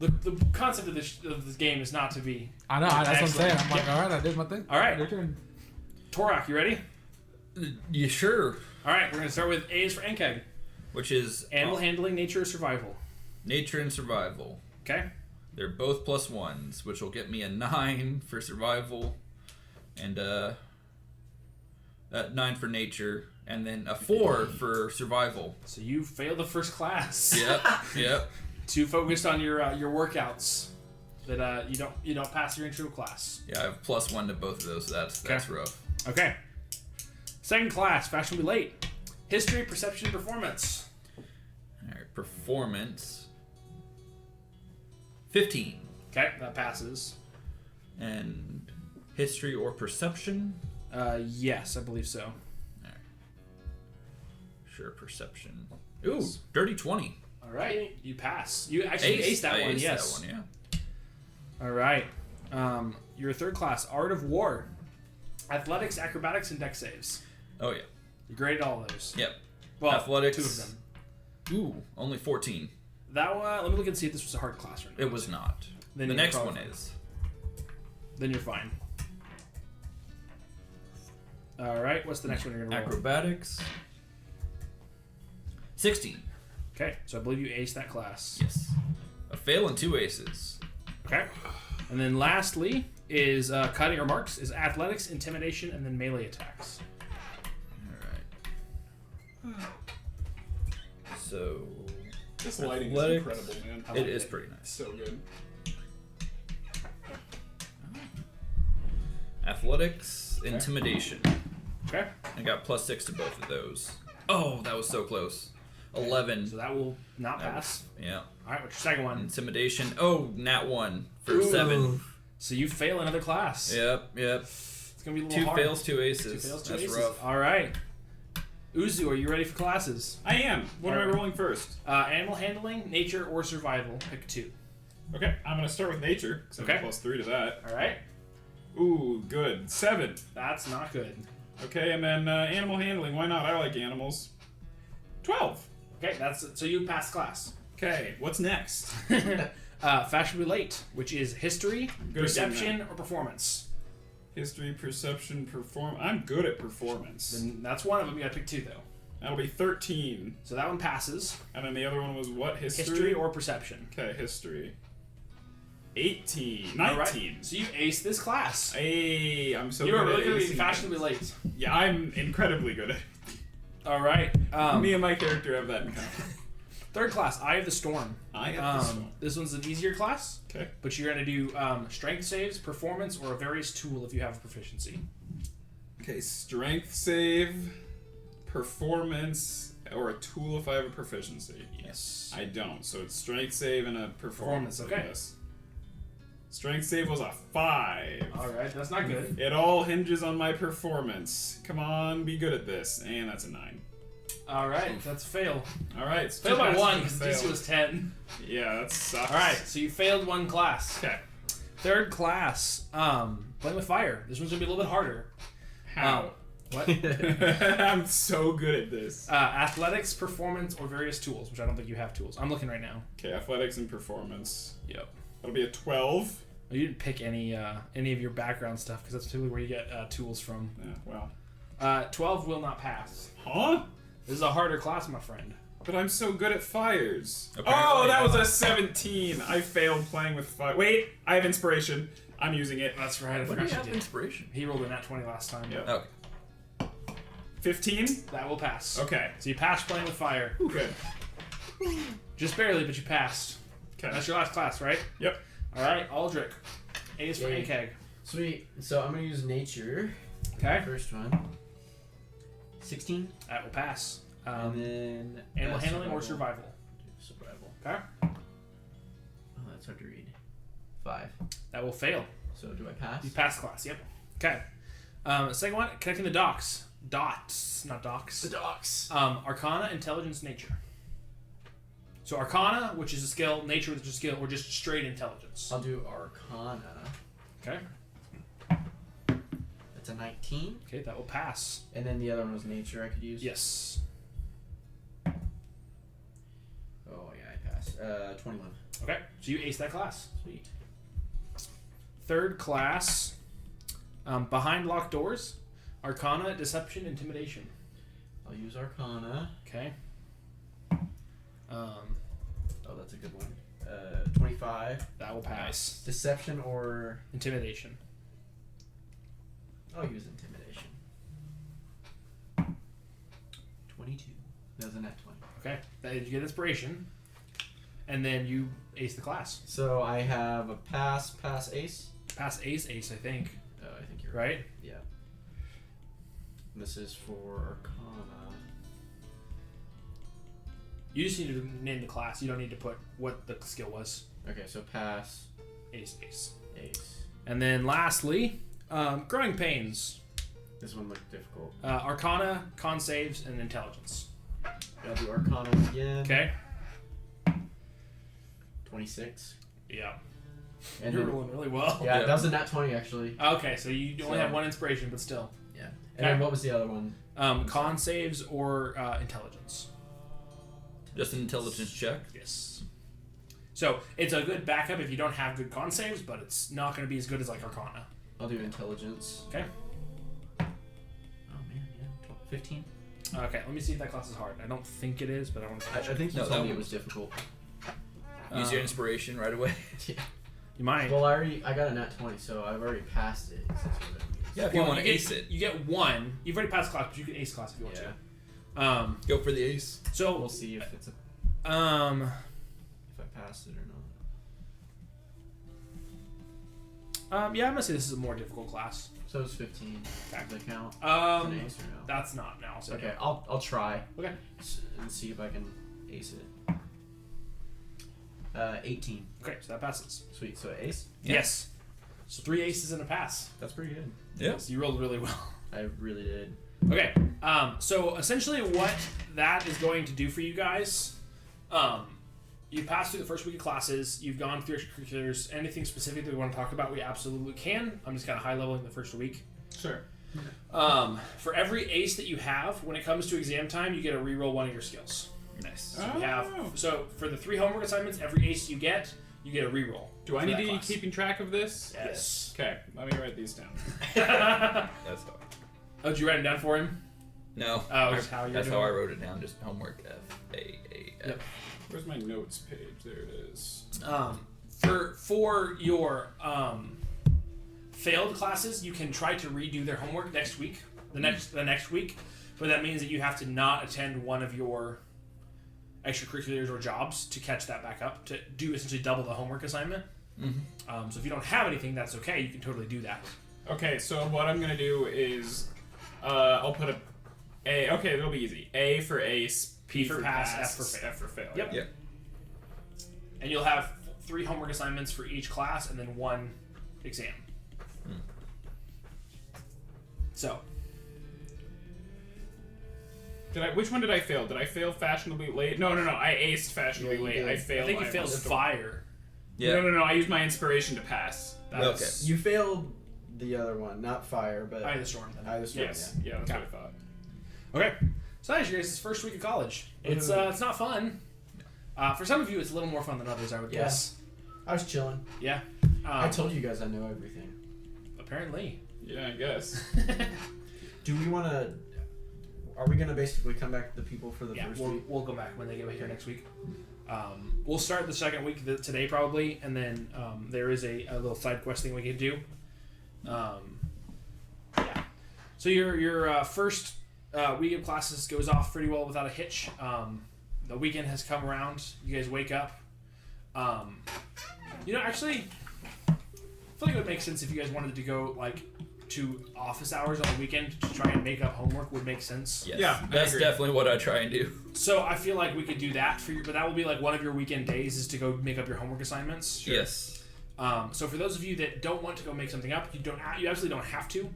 The concept of this game is not to be. I know. That's what I'm saying. I'm like, Yeah. all right, I did my thing. All right. Your turn. Torak, you ready? You sure? All right, we're gonna start with A's for NCAG. Which is Animal handling, nature, or survival. nature and survival. Okay. They're both +1s, which will get me a 9 for survival, and 9 for nature, and then a 4 for survival. So you failed the first class. Yep. Too focused on your workouts that you don't pass your intro class. Yeah, I have +1 to both of those. So that's rough. Okay. Second class, fashionably late. History, perception, performance. All right, performance 15, Okay, that passes. and history or perception. Yes, I believe so. Sure, perception. Ooh, dirty 20. All right, you pass. You actually aced that one. Yes. That one, yeah. All right. Your third class, art of war. Athletics, acrobatics, and dex saves. Oh yeah. You graded all of those. Yep. Well, Athletics. 2 of them. Ooh, only 14. That one. Let me look and see if this was a hard class or not. It was not. Then The you're next probably one fine. is. Then you're fine. All right. What's the next one you're gonna roll? Acrobatics. 16. Okay. So I believe you aced that class. Yes. A fail and 2 aces. Okay. And then lastly is cutting or marks is athletics, intimidation, and then melee attacks. All right. So This lighting Athletics. is incredible, man. it is pretty nice. So good. Athletics, intimidation. Okay. I got +6 to both of those. Oh, that was so close. 11. So that will not pass. Yeah. All right. What's your second one? Intimidation. Oh, nat 1 for Ooh. 7. So you fail another class. Yep. It's gonna be a little 2 hard. fails, 2 aces. 2 fails, 2 That's aces. rough. All right. Uzu, are you ready for classes? I am. What am I Alright. rolling first? Animal handling, nature, or survival. Pick 2. Okay, I'm gonna start with nature, because I Okay. have +3 to that. All right. Ooh, good. 7. That's not good. Okay, and then animal handling. Why not? I like animals. 12. Okay, so you pass class. Okay, what's next? Fashionably late, which is history, good at doing perception, or performance. History, perception, perform. I'm good at performance. Then that's one of them. You gotta pick 2 though. That'll be 13. So that one passes. And then the other one was what? History or perception. Okay, history. 18. All 19. right. So you ace this class. Hey, I'm so You good are really at good at acing being fashionably late. things. Yeah, I'm incredibly good at All right. Me and my character have that in common. Third class, Eye of the Storm. I have this one. This one's an easier class, Okay. but you're going to do strength saves, performance, or a various tool if you have proficiency. Okay, strength save, performance, or a tool if I have a proficiency. Yes. I don't, so it's strength save and a performance. Okay. I guess. Strength save was a 5. All right, that's not good. It all hinges on my performance. Come on, be good at this. And that's a 9. All right, that's a fail. All right. Fail by 1 because fail. DC was 10. Yeah, that sucks. All right, so you failed 1 class. Okay. Third class, playing with fire. This one's going to be a little bit harder. How? What? I'm so good at this. Athletics, performance, or various tools, which I don't think you have tools. I'm looking right now. Okay, athletics and performance. Yep. That'll be a 12. You didn't pick any of your background stuff because that's typically where you get tools from. Yeah, well. 12 will not pass. Huh? This is a harder class, my friend. But I'm so good at fires. Apparently Oh, that was not. a 17. I failed playing with fire. Wait, I have inspiration. I'm using it. That's right. I What do forgot you you have did. inspiration? He rolled a nat 20 last time. Yep. Okay. 15? That will pass. Okay. So you passed playing with fire. Good. Just barely, but you passed. Okay. That's your last class, right? Yep. All right, Aldrich. A is for Yay. AKEG. Sweet. So I'm gonna use nature. Okay. First one. 16. That will pass. And then Animal handling or survival. Survival. Okay. Oh, that's hard to read. 5. That will fail. So do I pass? You pass class. Yep. Okay. Second one, connecting the dots. Dots, not docks. The docks. Arcana, intelligence, nature. So Arcana, which is a skill, nature, which is a skill, or just straight intelligence. I'll do Arcana. Okay. That's a 19. Okay, that will pass. And then the other one was nature I could use? Yes. Oh, yeah, I pass. 21. Okay, so you ace that class. Sweet. Third class, behind locked doors, Arcana, deception, intimidation. I'll use Arcana. Okay. Oh, that's a good one. 25. That will pass. Deception or... Intimidation. I'll use intimidation. 22. That was a net 20. Okay, then you get inspiration, and then you ace the class. So I have a pass, ace. Pass ace, I think. Oh, I think you're right. Right? Yeah. This is for Arcana. You just need to name the class. You don't need to put what the skill was. Okay, so pass, Ace. ace. And then lastly, growing pains. This one looked difficult. Arcana, con saves, and intelligence. I'll do Arcana again. Okay? 26. Yeah. And You're then, rolling really well. yeah, Yeah. that was a nat 20 actually. Okay, so you only So- have one inspiration, but still. Yeah. And then what was the other one? Con saves or intelligence. Just an intelligence check. Yes. So it's a good backup if you don't have good con saves, but it's not going to be as good as like Arcana. I'll do intelligence. Okay. Oh man, yeah. 15. Okay, let me see if that class is hard. I don't think it is, but I want to I think you No, told that me it one was difficult. Use your inspiration right away. Yeah. You might. Well, I got a nat 20, so I've already passed it. Since we're done. Yeah, if you want to ace get, it, you get one. You've already passed class, but you can ace class if you want Yeah. to. go for the ace. So We'll see if it's a, if if I passed it or not. yeah, I'm gonna say this is a more difficult class. So it's 15. Okay. Does that count? As an ace or no? That's not now. So Okay, I'll try. Okay. And see if I can ace it. 18. Okay, so that passes. Sweet. So ace. Yes. So 3 aces and a pass. That's pretty good. Yeah. So you rolled really well. I really did. Okay. So essentially, what that is going to do for you guys, you passed through the first week of classes. You've gone through extracurriculars. Anything specific that we want to talk about, we absolutely can. I'm just kind of high leveling the first week. Sure. For every ace that you have, when it comes to exam time, you get to reroll one of your skills. Nice. So for the 3 homework assignments, every ace you get a reroll. Do I for need that to be class. keeping track of this? Yes. Okay, let me write these down. That's how. Oh, did you write it down for him? No. Oh, that's how you're That's doing how I it? wrote it down. Just homework F A A F. Yep. Where's my notes page? There it is. For your failed classes, you can try to redo their homework next week. The next week, but that means that you have to not attend one of your extracurriculars or jobs to catch that back up, to do essentially double the homework assignment. Mm-hmm. So if you don't have anything, that's okay. You can totally do that. Okay, so what I'm gonna do is, I'll put A. Okay, it'll be easy. A for ace, P for pass, F for fail. F for fail. Yep. Yep. And you'll have 3 homework assignments for each class and then 1 exam. So, Which one did I fail? Did I fail fashionably late? No. I aced fashionably Yeah, you late. did. I failed. I think you failed must- fire. Yeah. No. I used my inspiration to pass. That's You failed the other one, not fire, but Eye of the Storm. Then. Eye of the Storm, Yes. Yeah, that's Okay. what I thought. Okay. So that's your guys' first week of college. It's not fun. For some of you, it's a little more fun than others, I would Yeah. guess. I was chilling. Yeah. I told you guys I know everything. Apparently. Yeah, I guess. Do we want to? Are we gonna basically come back to the people for the Yeah, first we'll, week? we'll go back when they get back here next week. We'll start the second week today probably, and then there is a little side quest thing we can do. Yeah. So your first week of classes goes off pretty well without a hitch. The weekend has come around. You guys wake up. Actually, I feel like it would make sense if you guys wanted to go to office hours on the weekend to try and make up homework would make sense. Yes. Yeah, I That's agree. definitely what I try and do. So I feel like we could do that for you, but that will be one of your weekend days is to go make up your homework assignments. Yes. So for those of you that don't want to go make something up, you absolutely don't have to.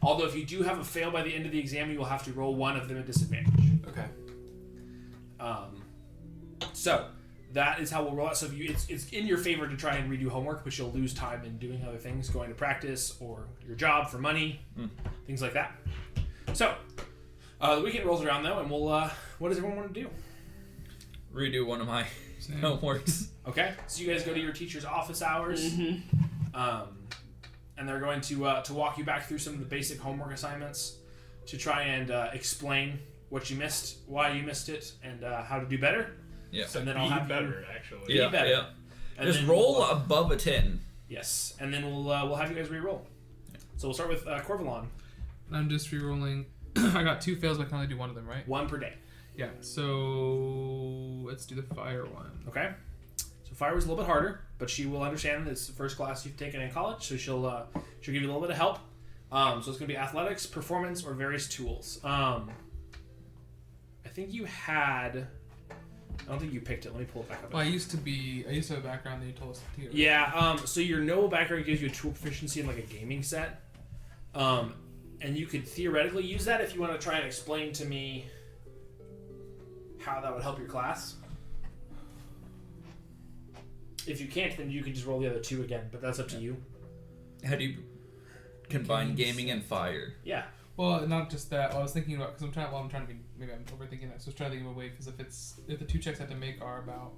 Although if you do have a fail by the end of the exam, you will have to roll one of them at disadvantage. Okay. So that is how we'll roll it. So it's in your favor to try and redo homework, but you'll lose time in doing other things, going to practice or your job for money, things like that. So the weekend rolls around though, and we'll. What does everyone want to do? Redo one of my homeworks. Okay, so you guys go to your teacher's office hours, and they're going to walk you back through some of the basic homework assignments to try and explain what you missed, why you missed it, and how to do better. Yeah. And then I'll have better, actually. Yeah. better. Yeah. And Just then roll we'll, above a 10. yes, and then we'll have you guys re-roll. So we'll start with Corvalon. I'm just re-rolling. I got 2 fails, but I can only do one of them, right? 1 per day. Yeah. So let's do the fire one. Okay. So fire was a little bit harder, but she will understand that it's the first class you've taken in college, so she'll give you a little bit of help. So it's going to be athletics, performance, or various tools. I think you had. I don't think you picked it. Let me pull it back up. Well, I used to have a background that you told us to do. Yeah. So your noble background gives you a tool proficiency in a gaming set. And you could theoretically use that if you want to try and explain to me how that would help your class. If you can't, then you can just roll the other 2 again, but that's up to you. How do you combine gaming and fire? Yeah. Well, not just that. Well, I was thinking about because I'm trying to be. Maybe I'm overthinking that. So I was trying to think of a way because if the 2 checks I have to make are about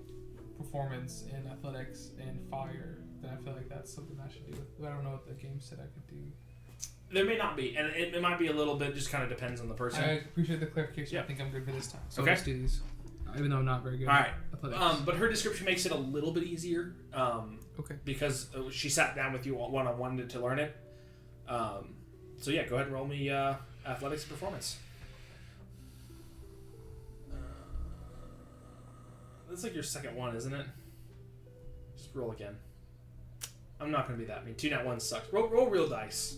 performance and athletics and fire, then I feel like that's something I should do. But I don't know what the game said I could do. There may not be, and it might be a little bit. Just kind of depends on the person. I appreciate the clarification. Yeah. I think I'm good for this time. So Okay. let's do these. Even though I'm not very good. All right. at athletics. But her description makes it a little bit easier. Okay. Because she sat down with you one-on-one to learn it. So yeah, go ahead and roll me athletics and performance. That's like your second one, isn't it? Just roll again. I'm not gonna be that mean. 2 nat 1 sucks. Roll real dice.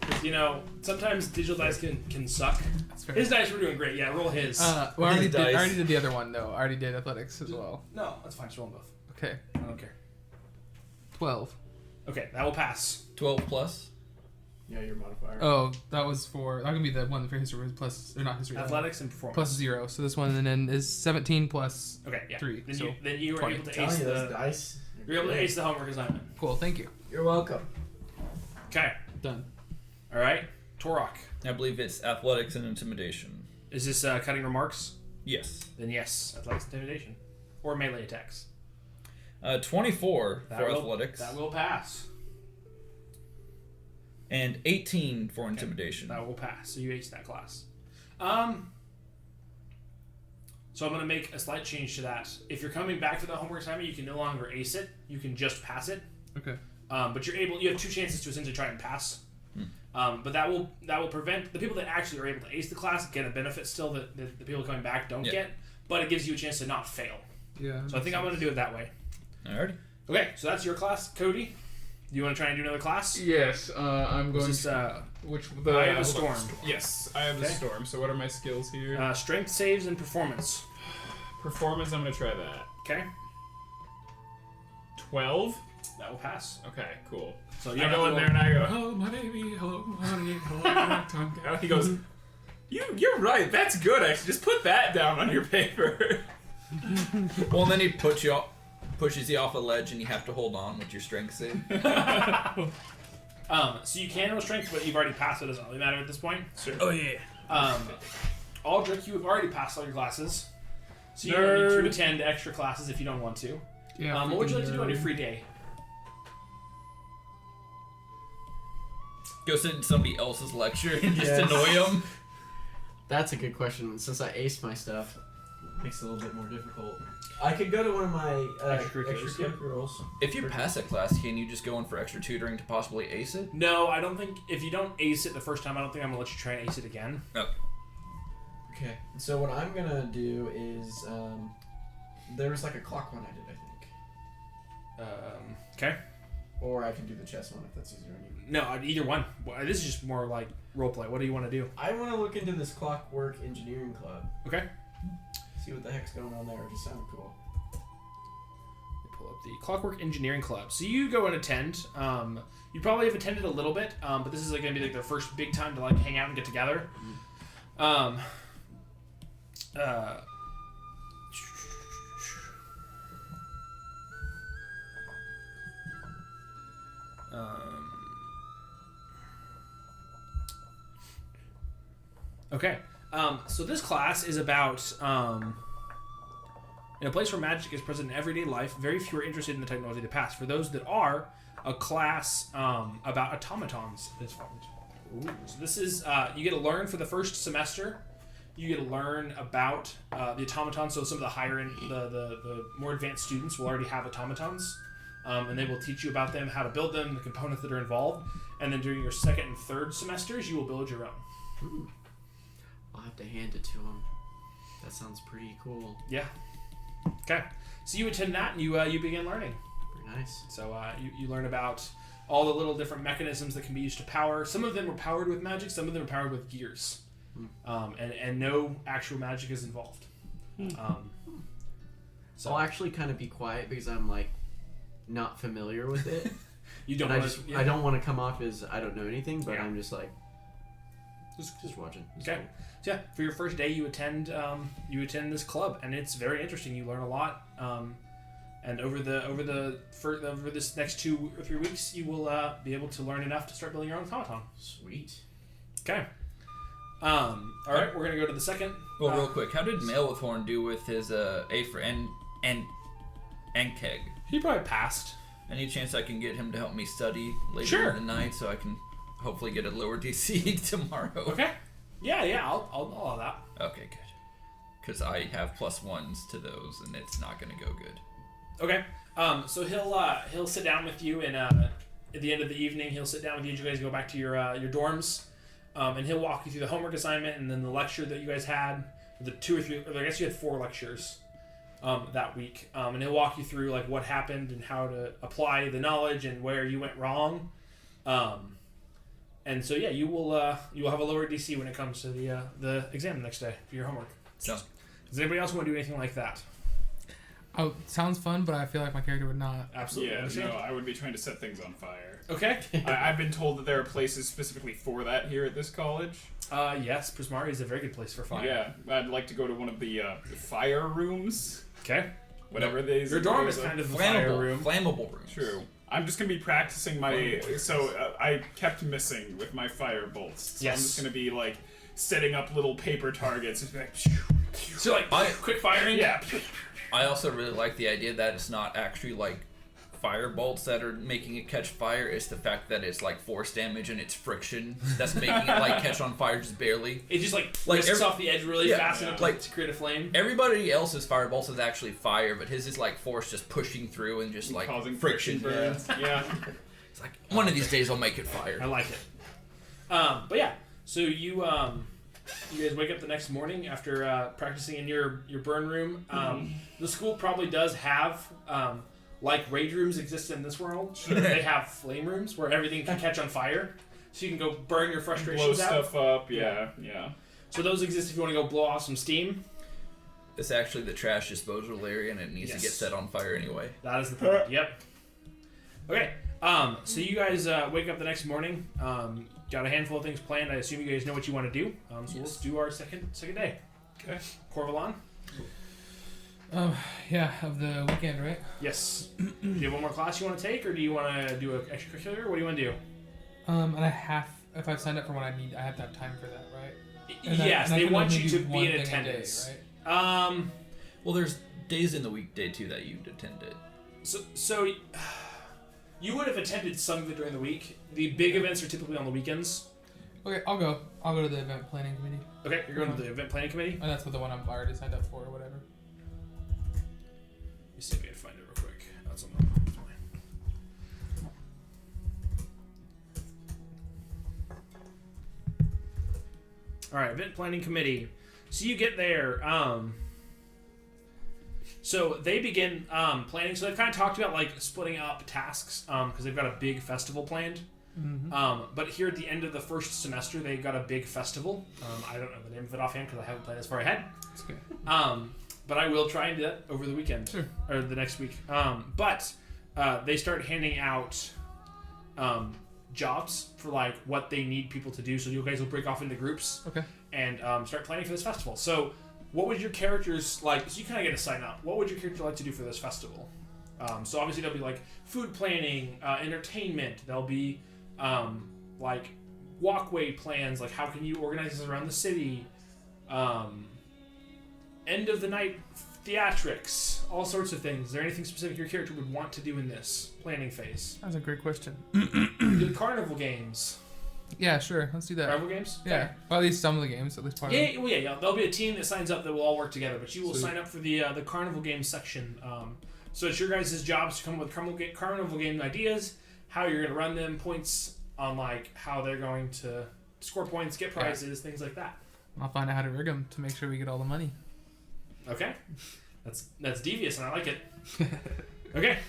'Cause, sometimes digital dice can suck. That's fair. His dice were doing great. Yeah, roll his. I already did the other one though. I already did athletics as well. No, that's fine. Just roll them both. Okay. I don't care. 12. Okay, that will pass. 12 plus. Yeah, your modifier. Oh, that can be the one for history plus, or not history. Athletics and performance. Plus 0. So this one then is 17 plus Okay, yeah. 3. Then you were 20. able to Telling ace you, those the. dice. You're able to ace the homework assignment. Cool, thank you. You're welcome. Okay. Done. All right. Torok. I believe it's athletics and intimidation. Is this cutting remarks? Yes. Then yes, athletics intimidation. Or melee attacks. 24 for athletics. That will pass. And 18 for intimidation. That will pass. So you ace that class. So I'm going to make a slight change to that. If you're coming back to the homework assignment, you can no longer ace it. You can just pass it. Okay. But you have 2 chances to essentially try and pass. But that will prevent the people that actually are able to ace the class get a benefit still that the people coming back don't get. But it gives you a chance to not fail. Yeah. So I think I'm going to do it that way. Alrighty. Okay, so that's your class, Cody. Do you want to try and do another class? Yes, I'm going to. Which I have a storm. Yes, I have the storm. So what are my skills here? Strength saves and performance. Performance, I'm going to try that. Okay. 12? That will pass. Okay, cool. So I go in there and I go, hello, my baby, hello, my honey, hello, my He goes, you're right, that's good, actually. Just put that down on your paper. Well, and then he pushes you off a ledge and you have to hold on with your strength save. So you can roll strength, but you've already passed, so it doesn't really matter at this point. Sure. Oh, yeah. Aldrich, you have already passed all your classes. So you don't need to attend extra classes if you don't want to. Yeah. What would you like to do on your free day? Go sit in somebody else's lecture and just annoy them. That's a good question. Since I aced my stuff, it makes it a little bit more difficult. I could go to one of my extracurriculars. If you pass a class, can you just go in for extra tutoring to possibly ace it? No, I don't think. If you don't ace it the first time, I don't think I'm going to let you try and ace it again. Oh. Okay. So what I'm going to do is, there was like a clock one I did, I think. Okay. Or I can do the chess one if that's easier on you. No, either one. This is just more like roleplay. What do you want to do? I want to look into this Clockwork Engineering Club. Okay. See what the heck's going on there. It just sounded cool. Pull up the Clockwork Engineering Club. So you go and attend. You probably have attended a little bit, but this is like going to be like their first big time to like hang out and get together. Okay. So this class is about in a place where magic is present in everyday life, very few are interested in the technology of the past. For those that are, a class about automatons is formed. So this is you get to learn for the first semester. You get to learn about the automatons. So some of the higher end, the more advanced students will already have automatons, and they will teach you about them, how to build them, the components that are involved. And then during your second and third semesters, you will build your own. Ooh. I'll have to hand it to him. That sounds pretty cool. Yeah. Okay. So you attend that and you begin learning. Pretty nice. So you learn about all the little different mechanisms that can be used to power. Some of them are powered with magic. Some of them are powered with gears. And no actual magic is involved. So I'll actually kind of be quiet because I'm like not familiar with it. you don't. I don't want to come off as I don't know anything, but Yeah. I'm just like just watching. It's Okay. cool. So yeah, for your first day, you attend this club, and it's very interesting. You learn a lot, and over this next 2 or 3 weeks, you will be able to learn enough to start building your own automaton. Sweet. Okay. All right, we're gonna go to the second. Well, real quick, how did Malethorn do with his A for Keg? He probably passed. Any chance I can get him to help me study later Sure. in the night so I can hopefully get a lower DC tomorrow? Okay. Yeah, I'll allow that. Okay, good. Because I have +1s to those, and it's not going to go good. Okay. So he'll sit down with you, and at the end of the evening, he'll sit down with you. You guys go back to your dorms, and he'll walk you through the homework assignment and then the lecture that you guys had, the 2 or 3. Or I guess you had 4 lectures that week, and he'll walk you through like what happened and how to apply the knowledge and where you went wrong. And so yeah, you will have a lower DC when it comes to the exam the next day for your homework. So, Does anybody else want to do anything like that? Oh, sounds fun, but I feel like my character would not. Absolutely. Yeah, understand. no, I would be trying to set things on fire. Okay. I've been told that there are places specifically for that here at this college. Yes, Prismari is a very good place for fire. Yeah, I'd like to go to one of the fire rooms. Okay. Whatever they. Your dorm is kind of a fire room. Flammable room. True. I'm just gonna be practicing my. So I kept missing with my fire bolts. So Yes. I'm just gonna be like setting up little paper targets. Just be like, So like quick firing. yeah. I also really like the idea that it's not actually like fire bolts that are making it catch fire. It's the fact that it's like force damage and it's friction that's making it like catch on fire just barely. It just like whisks off the edge really fast and like to create a flame. Everybody else's fire bolts is actually fire, but his is like force just pushing through and just like Causing friction burns. Yeah. It's like one of these days I'll make it fire. I like it. But yeah, so you guys wake up the next morning after practicing in your burn room. The school probably does have like raid rooms exist in this world. They have flame rooms where everything can catch on fire, so you can go burn your frustrations Blow out. stuff up. Yeah. So those exist if you want to go blow off some steam. It's actually the trash disposal area and it needs to get set on fire anyway. That is the point. Yep. Okay. So you guys wake up the next morning. Got a handful of things planned. I assume you guys know what you want to do. So let's do our second day. Okay. Corvalon? Yeah, of the weekend, right? Yes. Do you have one more class you want to take, or do you want to do an extracurricular? What do you want to do? And if I've signed up for what I need, I have to have time for that, right? Yes, they want you to be in one thing a day, attendance. right? Well, there's days in the weekday too that you'd attend it. So you would have attended some of it during the week. The big events are typically on the weekends. Okay, I'll go. I'll go to the event planning committee. Okay, you're going to the event planning committee? And that's what the one I'm already signed up for or whatever. Let me see if I can find it real quick. That's on the fine. All right, event planning committee. So you get there. So they begin planning. So they've kind of talked about like splitting up tasks because they've got a big festival planned. Mm-hmm. But here at the end of the first semester, they've got a big festival. I don't know the name of it offhand because I haven't planned as far ahead. That's good. But I will try and do that over the weekend. Sure. Or the next week. But they start handing out jobs for like what they need people to do. So you guys will break off into groups. Okay. And start planning for this festival. So what would your characters like? So you kind of get to sign up. What would your character like to do for this festival? So obviously there'll be like food planning, entertainment. There'll be like walkway plans. Like how can you organize this around the city? End of the night theatrics, all sorts of things. Is there anything specific your character would want to do in this planning phase? That's a great question. Do the carnival games. Yeah, sure. Let's do that. Carnival games? Yeah. Well, at least some of the games, at least part of them. Yeah. There'll be a team that signs up that will all work together, but you will sign up for the carnival game section. So it's your guys' jobs to come up with carnival game ideas, how you're going to run them, points on like how they're going to score points, get prizes, things like that. I'll find out how to rig them to make sure we get all the money. Okay, that's devious, and I like it. Okay.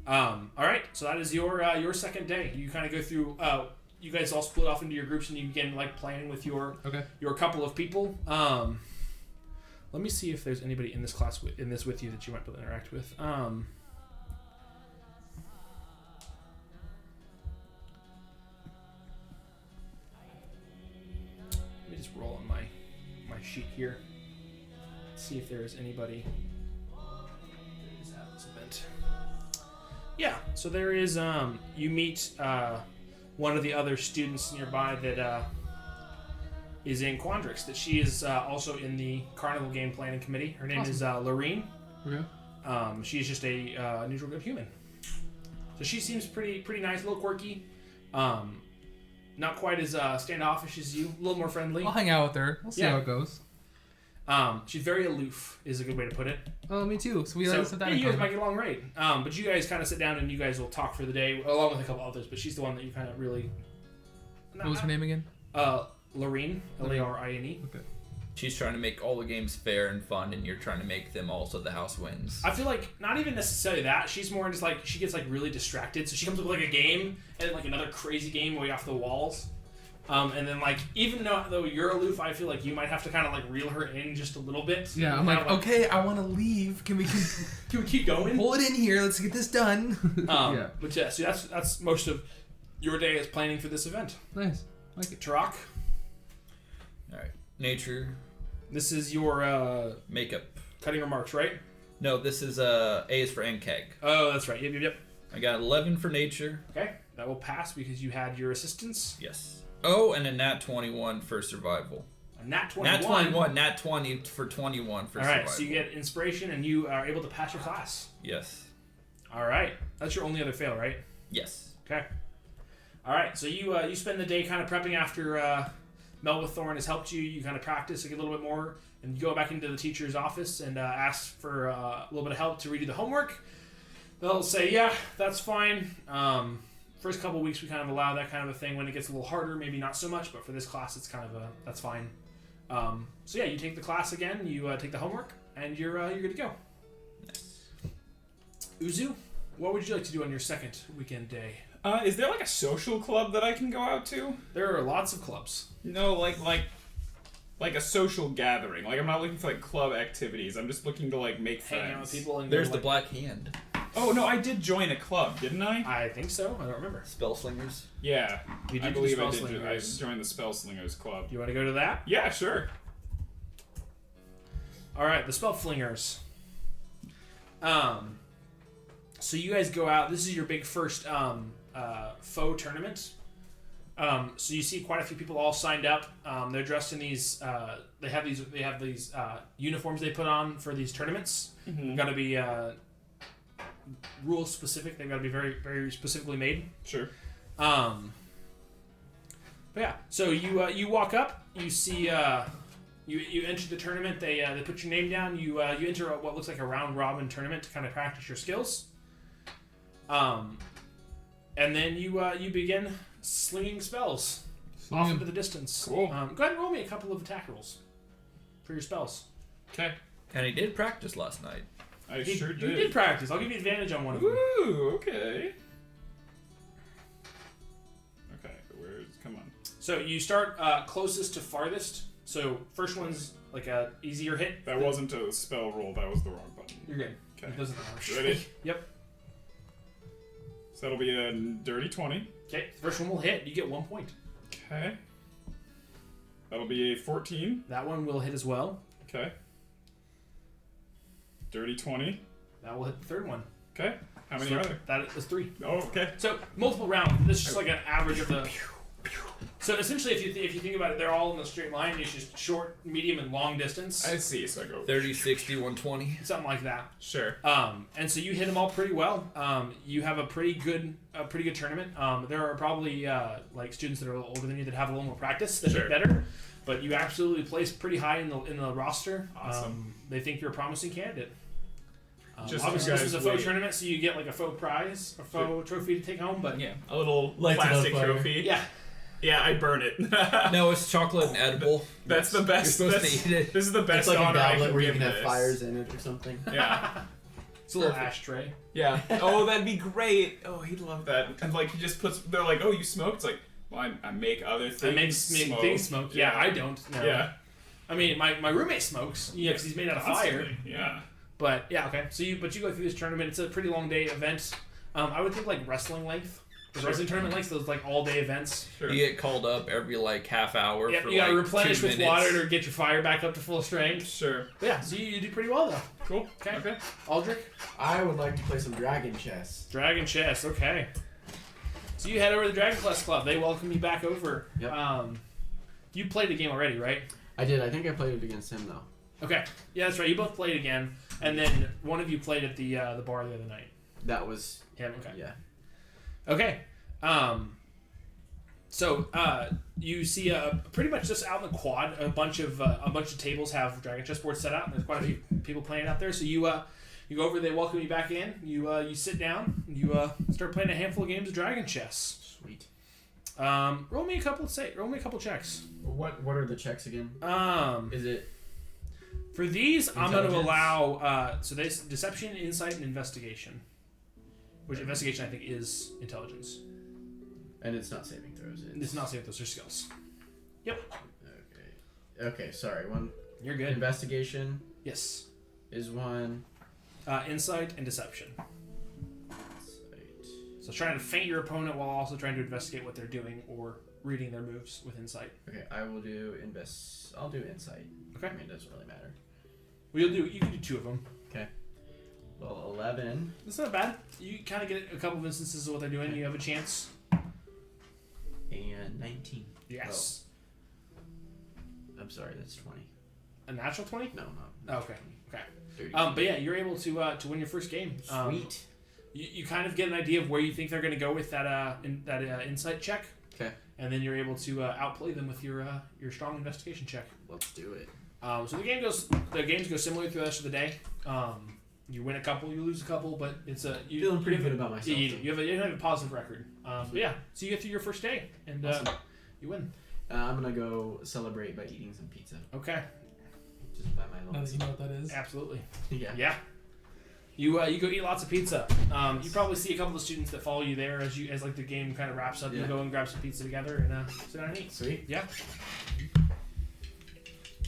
All right. So that is your second day. You kind of go through. You guys all split off into your groups, and you begin like planning with your couple of people. Let me see if there's anybody in this class with you that you might be able to interact with. Let me just roll on my sheet here. See if there is anybody that is at this event. Yeah, so there is. You meet one of the other students nearby that is in Quandrix. That she is also in the Carnival Game Planning Committee. Her name is Lorene. Okay. She's just a neutral good human. So she seems pretty nice, a little quirky. Not quite as standoffish as you. A little more friendly. I'll hang out with her. We'll see how it goes. She's very aloof, is a good way to put it. Oh, me too. So we like sit down. You guys might get along great. But you guys kind of sit down and you guys will talk for the day, along with a couple others. But she's the one that you kind of really. What was her name again? Lorene, Larine. Okay. She's trying to make all the games fair and fun, and you're trying to make them all so the house wins. I feel like not even necessarily that. She's more just like she gets like really distracted, so she comes up with like a game and then like another crazy game way off the walls, And then like even though you're aloof, I feel like you might have to kind of like reel her in just a little bit. Yeah, I'm like, okay, I want to leave. Can we keep going? Pull it in here. Let's get this done. Yeah. But yeah, so that's most of your day is planning for this event. Nice. Like it. Turok. All right. Nature. This is your makeup. Cutting remarks, right? No, this is A is for NCAG. Oh, that's right. Yep. I got 11 for nature. Okay, that will pass because you had your assistance. Yes. Oh, and a nat 21 for survival. A nat 21? Nat 21, nat 20 for 21 for survival. Alright, so you get inspiration and you are able to pass your class. Yes. Alright, that's your only other fail, right? Yes. Okay. Alright, so you spend the day kind of prepping after Melba Thorne has helped you. You kind of practice a little bit more, and you go back into the teacher's office and ask for a little bit of help to redo the homework. They'll say, yeah, that's fine. First couple weeks we kind of allow that kind of a thing. When it gets a little harder, maybe not so much, but for this class it's kind of that's fine. So yeah, you take the class again, you take the homework, and you're good to go. Nice. Uzu, what would you like to do on your second weekend day? Is there like a social club that I can go out to? There are lots of clubs. No, like a social gathering. Like I'm not looking for like club activities. I'm just looking to like make friends. Hang out with people and There's go, the like, Black Hand. Oh no, I did join a club, didn't I? I think so. I don't remember. Spell Slingers. Yeah, You I did believe the I Spell did. I Slingers. joined the Spell Slingers club. You want to go to that? Yeah, sure. All right, the Spell Flingers. So you guys go out. This is your big first faux tournament. So you see quite a few people all signed up. They're dressed in these. They have these uniforms they put on for these tournaments. Mm-hmm. Got to be rule specific. They've got to be very very specifically made. Sure. But yeah, so you walk up. You see. You enter the tournament. They put your name down. You enter what looks like a round robin tournament to kind of practice your skills. And then you begin slinging spells off into the distance. Cool. Go ahead and roll me a couple of attack rolls for your spells. Okay. And he did practice last night. I sure did. You did practice. I'll give you advantage on one of them. Ooh, okay. Okay, come on. So you start closest to farthest. So first one's like a easier hit. That wasn't a spell roll, that was the wrong button. You're good. Okay. It doesn't matter. Ready? Yep. So that'll be a dirty 20. Okay. First one will hit. You get 1 point. Okay. That'll be a 14. That one will hit as well. Okay. Dirty 20. That will hit the third one. Okay. How many So are there? That is 3. Oh, okay. So multiple rounds. This is just like an average of the. So essentially, if you think about it, they're all in a straight line. It's just short, medium, and long distance. I see, so I go 30, 60, 120. Something like that. Sure. And so you hit them all pretty well. You have a pretty good tournament. There are probably like students that are a little older than you that have a little more practice that Sure. hit better. But you absolutely placed pretty high in the roster. Awesome. They think you're a promising candidate. Just Obviously, you this is a guys faux wait. tournament, so you get like a faux prize, a faux trophy to take home. But Yeah. A little Lights it on plastic fire. trophy. yeah. Yeah, I burn it. No, it's chocolate and edible. That's the best. You're supposed that's- to eat it. This is the It's best like a honor I goblet can where you give can have this. fires in it or something. Yeah. It's a little Perfect. ashtray. Yeah. Oh, that'd be great. Oh, he'd love that. And like he just puts. They're like, oh, you smoke? It's like, well, I make other things. I make smoke. things smoke. Yeah, I don't. No. Yeah. I mean, my roommate smokes. Yeah, because he's made out of fire. Constantly, yeah. But yeah, okay. So you go through this tournament. It's a pretty long day event. I would think like wrestling length. The Sure. wrestling tournament length, those like all day events. Sure. You get called up every like half hour Yep, for you gotta like replenish 2 with minutes. water to get your fire back up to full strength. Sure. But yeah, so you do pretty well though. Cool. Okay. Aldrich, I would like to play some dragon chess. Dragon Chess. Okay. So you head over to the Dragon Chess Club. They welcome you back over. Yep. You played the game already, right? I did. I think I played it against him though. Okay. Yeah, that's right. You both played again, and then one of you played at the bar the other night. That was Him. Okay. yeah. Okay. So you see pretty much just out in the quad, a bunch of tables have dragon chess boards set out. And there's quite a few people playing out there. So you go over, they welcome you back in. You sit down. You start playing a handful of games of dragon chess. Sweet. Roll me a couple checks. What are the checks again? Is it For these, I'm going to Intelligence? allow so there's deception, insight, and investigation. Which investigation I think is intelligence. And it's not saving throws. It's not saving throws. They're skills. Yep. Okay. Sorry. One. You're good. Investigation. Yes. Is one. Insight and deception. So trying to feint your opponent while also trying to investigate what they're doing or reading their moves with insight. Okay, I will do I'll do insight. Okay. I mean, it doesn't really matter. Well, you can do 2 of them. Okay. Well, 11. That's not bad. You kind of get a couple of instances of what they're doing. You have a chance. And 19. Yes. Oh. I'm sorry, that's 20. A natural 20? No, Oh, okay. Okay. 30. But yeah, you're able to win your first game. Sweet. You kind of get an idea of where you think they're going to go with that insight check. Okay. And then you're able to outplay them with your strong investigation check. Let's do it. So the games go similarly through the rest of the day. You win a couple, you lose a couple, but it's Feeling pretty good about myself. You have a positive record. But yeah, so you get through your first day and Awesome. you win. I'm gonna go celebrate by eating some pizza. Okay. Just by my Now little. that you know what that is. Absolutely. Yeah. Yeah. You go eat lots of pizza. You probably see a couple of students that follow you there as like the game kind of wraps up. Yeah. You go and grab some pizza together and sit down and eat. Sweet. Yeah.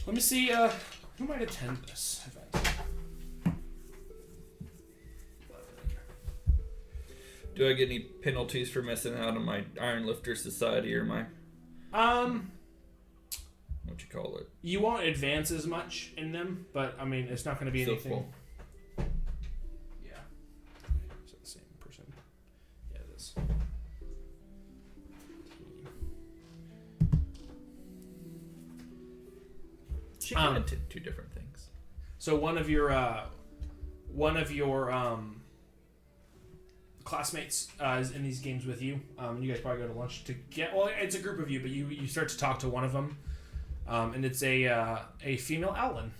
Let me see who might attend this event. Do I get any penalties for missing out on my Iron Lifter Society or my what you call it? You won't advance as much in them, but I mean it's not going to be So anything. full. Yeah. Is that the same person? Yeah, it is. She kind of 2 different things. So one of your classmates is in these games with you. You guys probably go to lunch to get. Well, it's a group of you, but you start to talk to one of them, and it's a female Owlin,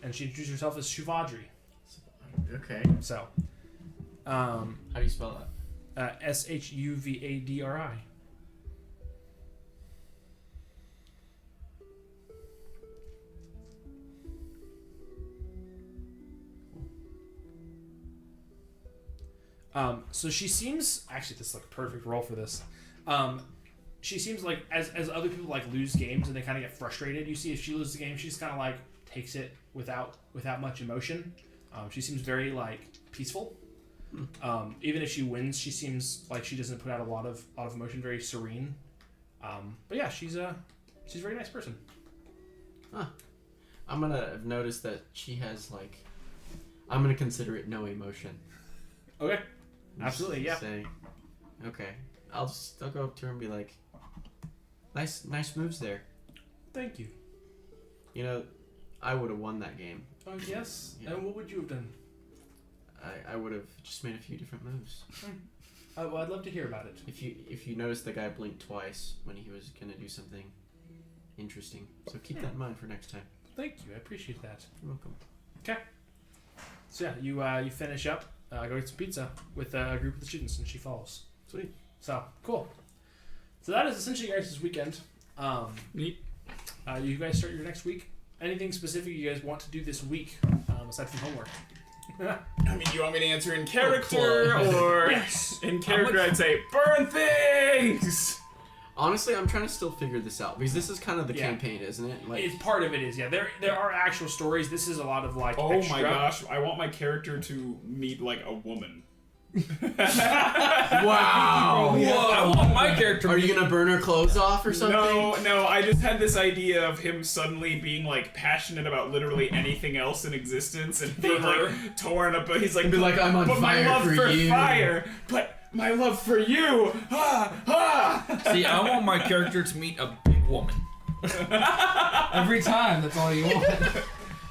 and she introduces herself as Shuvadri. Okay. So, How do you spell that? Shuvadri. So she seems actually this is like a perfect role for this. She seems like as other people like lose games and they kind of get frustrated. You see, if she loses a game, she's kind of like takes it without much emotion. She seems very like peaceful. Even if she wins, she seems like she doesn't put out a lot of emotion. Very serene. But yeah, she's a very nice person. Huh. I'm gonna have noticed that she has like. I'm gonna consider it no emotion. Okay. Absolutely, yeah. Say, okay. I'll go up to her and be like, nice moves there. Thank you. You know, I would have won that game. Oh yes. Yeah. And what would you have done? I would have just made a few different moves. Well, I'd love to hear about it. If you notice, the guy blinked twice when he was gonna do something interesting. So keep that in mind for next time. Thank you. I appreciate that. You're welcome. Okay. So yeah, you finish up, go get some pizza with a group of the students, and she follows. Sweet. So cool. So that is essentially your guys' weekend. Neat. You guys start your next week. Anything specific you guys want to do this week aside from homework? I mean, you want me to answer in character or Yes. in character? I'd say burn things. Honestly, I'm trying to still figure this out because this is kind of the Yeah. campaign, isn't it? Like, It's part of it is, yeah. There are actual stories. This is a lot of like Oh extra. my gosh! I want my character to meet like a woman. wow. I want my character. Are you gonna burn her clothes off or something? No. I just had this idea of him suddenly being like passionate about literally anything else in existence and being like torn up. He's like, Be like, I'm on but fire my love for you." fire, but my love for you. See, I want my character to meet a big woman. Every time, that's all you want.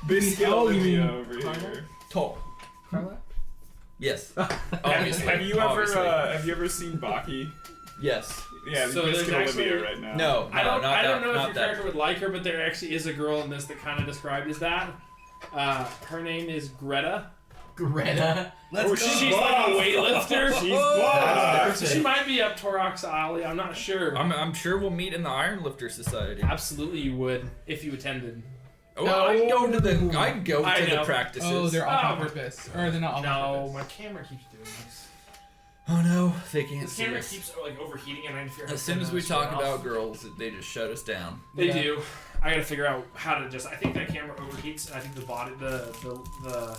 Biscuit Oh, you Olivia mean over Carla? here. Tall. Carla? Yes. Have you ever seen Baki? Yes. Yeah, So Biscuit there's Olivia actually- right now. No, I don't not know if not your that. character would like her, but there actually is a girl in this that kind of described as that. Her name is Greta. Greta. She's like a weightlifter. She's buff. She might be up Torok's alley. I'm not sure. I'm sure we'll meet in the Iron Lifter Society. Absolutely, you would if you attended. Oh, I'd go to the I know. practices. Oh, they're all on Oh. purpose. Or they're not all on No, purpose. my camera keeps doing this. Oh no, they can't This see camera us. keeps like overheating, and I fear As soon as we talk about girls, they just shut us down. They do. I gotta figure out how to just. I think that camera overheats, and I think the body, the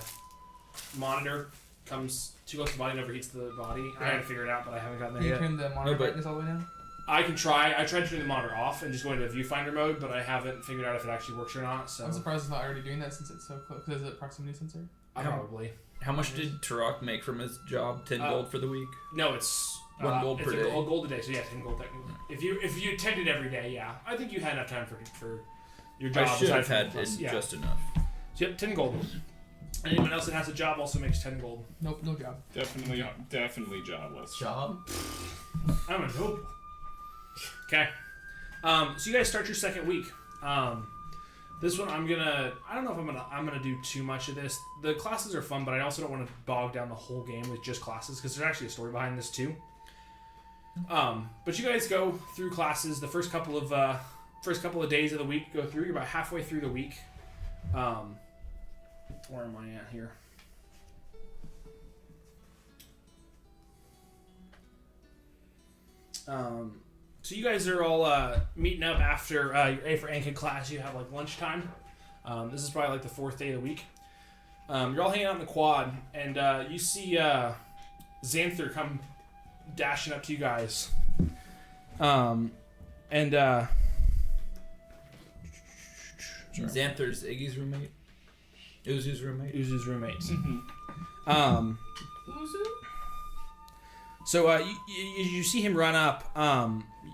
monitor comes too close to the body and overheats the body. I gotta figure it out, but I haven't gotten there Can you yet. turn the monitor brightness all the way down? I can try. I tried turning the monitor off and just going to viewfinder mode, but I haven't figured out if it actually works or not. So I'm surprised it's not already doing that since it's so close. Because it's a proximity sensor. Probably. How much did Turok make from his job? 10 gold for the week? No, it's 1 gold per it's day. a gold a day. So yeah, 10 gold technically. If you attended every day, yeah, I think you had enough time for your job. I should have aside had from plus, yeah. just enough. So yep, 10 gold. Anyone else that has a job also makes 10 gold. Nope, no job. Definitely jobless. Job? I'm a noble. Okay. So you guys start your second week. This one I don't know if I'm gonna do too much of this. The classes are fun, but I also don't want to bog down the whole game with just classes because there's actually a story behind this too. But you guys go through classes. The first couple of days of the week go through. You're about halfway through the week. Where am I at here? So you guys are all meeting up after your A for Ankin class. You have like lunchtime. This is probably like the 4th day of the week. You're all hanging out in the quad, and you see Xanther come dashing up to you guys. Xanther's Iggy's roommate? Uzu's roommate? Uzu's roommate. Mm-hmm. So you see him run up.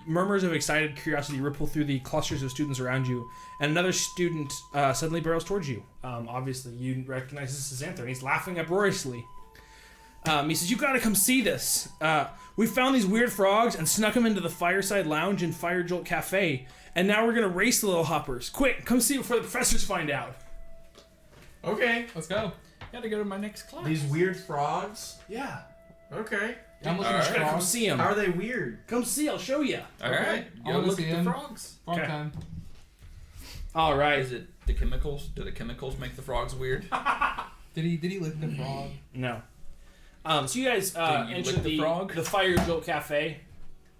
Murmurs of excited curiosity ripple through the clusters of students around you, and another student suddenly barrels towards you. Obviously, you recognize this as Xanther, and he's laughing uproariously. He says, "You gotta come see this. We found these weird frogs and snuck them into the Fireside Lounge and Fire Jolt Cafe, and now we're gonna race the little hoppers. Quick, come see before the professors find out." Okay. Let's go. Gotta go to my next class. These weird frogs? Yeah. Okay. I'm looking You at gotta come frogs. see them. How are they weird? Come see, I'll show you. Alright, I go wanna look see at the him. frogs. Frog Okay. time. All right. Is it the chemicals? Do the chemicals make the frogs weird? Did he lick the frog? No. So you guys you enter lick the frog? the Fire Jolt Cafe.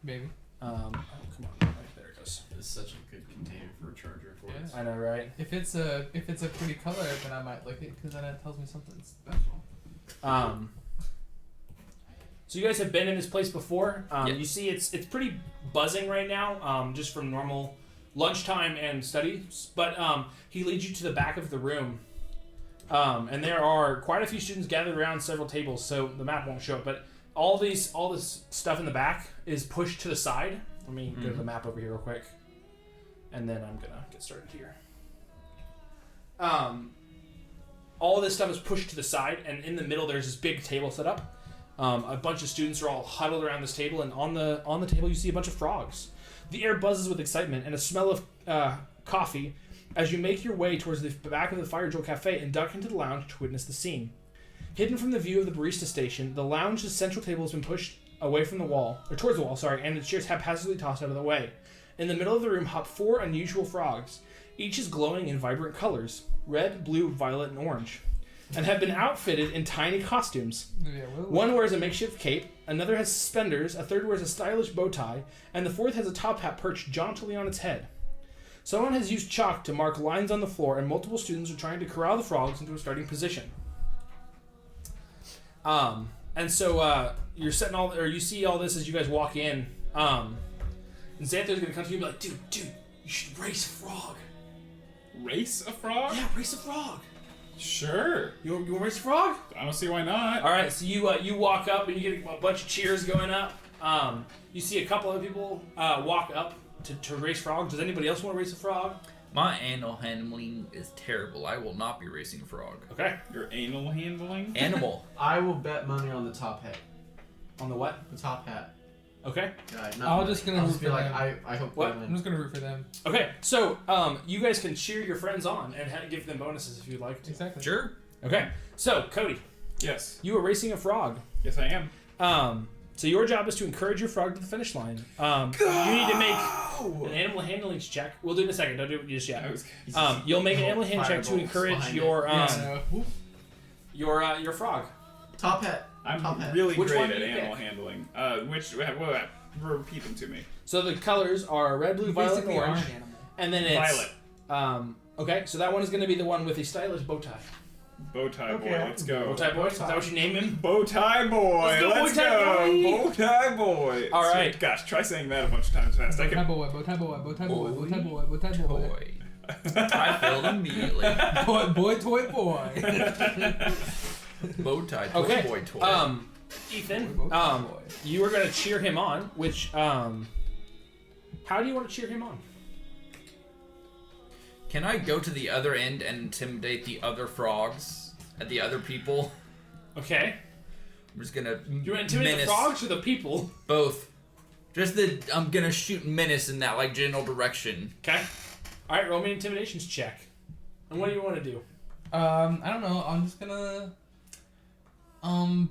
Maybe. Oh, come on. There it goes. It's such a good container for a charger for Yeah. I know, right? If it's a pretty color, then I might lick it because then it tells me something special. So you guys have been in this place before. Yep. You see, it's pretty buzzing right now, just from normal lunchtime and studies. But he leads you to the back of the room, and there are quite a few students gathered around several tables. So the map won't show it, but all this stuff in the back is pushed to the side. Let me go to the map over here real quick, and then I'm gonna get started here. All this stuff is pushed to the side, and in the middle there's this big table set up. A bunch of students are all huddled around this table, and on the table you see a bunch of frogs. The air buzzes with excitement and a smell of coffee as you make your way towards the back of the Fire Joel Cafe and duck into the lounge to witness the scene. Hidden from the view of the barista station, the lounge's central table has been pushed away from the wall, or towards the wall, sorry, and its chairs haphazardly tossed out of the way. In the middle of the room hop 4 unusual frogs. Each is glowing in vibrant colors, red, blue, violet, and orange, and have been outfitted in tiny costumes. Yeah, One wears a makeshift cape, another has suspenders, a third wears a stylish bow tie, and the fourth has a top hat perched jauntily on its head. Someone has used chalk to mark lines on the floor, and multiple students are trying to corral the frogs into a starting position. And so you're setting you see all this as you guys walk in. And Xanther's gonna come to you and be like, dude, you should race a frog. Race a frog? Yeah, race a frog. Sure. You want to race a frog? I don't see why not. All right, so you walk up and you get a bunch of cheers going up. You see a couple of people walk up to race frogs. Does anybody else want to race a frog? My animal handling is terrible. I will not be racing a frog. Okay. Your anal handling? Animal. I will bet money on the top hat. On the what? The top hat Okay. guy. I'll just gonna I'll root just be for like, them. I hope What? they I'm win. just gonna root for them. Okay. So you guys can cheer your friends on and give them bonuses if you'd like to. Exactly. Sure. Okay. So Cody, Yes. you are racing a frog. Yes, I am. So your job is to encourage your frog to the finish line. You need to make an animal handling check. We'll do it in a second. Don't do it just I yet. was, You'll make an animal hand check to Fireballs encourage behind your Yeah. your frog. Top hat. I'm Top hat. really Which great one at do you animal handling. Repeat them to me. So the colors are red, blue, violet, and Basically are orange. an animal. And then it's Violet. Okay, so that one is going to be the one with the stylish bow tie. Bow tie boy, Okay. let's go. Bow tie boy. Is that what you name him? Bow tie boy, Let's go, bow tie boy. Bow tie boy. All Sweet. right. Gosh, try saying that a bunch of times fast. I Bow tie can. boy, bow tie boy, bow tie boy, bow tie boy, bow tie boy. Toy. I failed immediately. Boy, toy boy. Bow tie. Toy Okay. boy. Toy. Ethan, Bow tie boy. you are going to cheer him on, which, how do you want to cheer him on? Can I go to the other end and intimidate the other frogs and the other people? Okay. I'm just gonna. You want to intimidate the frogs or the people? Both. I'm gonna shoot menace in that like general direction. Okay. All right, roll me an intimidations check. And what do you want to do? I don't know. I'm just gonna I'm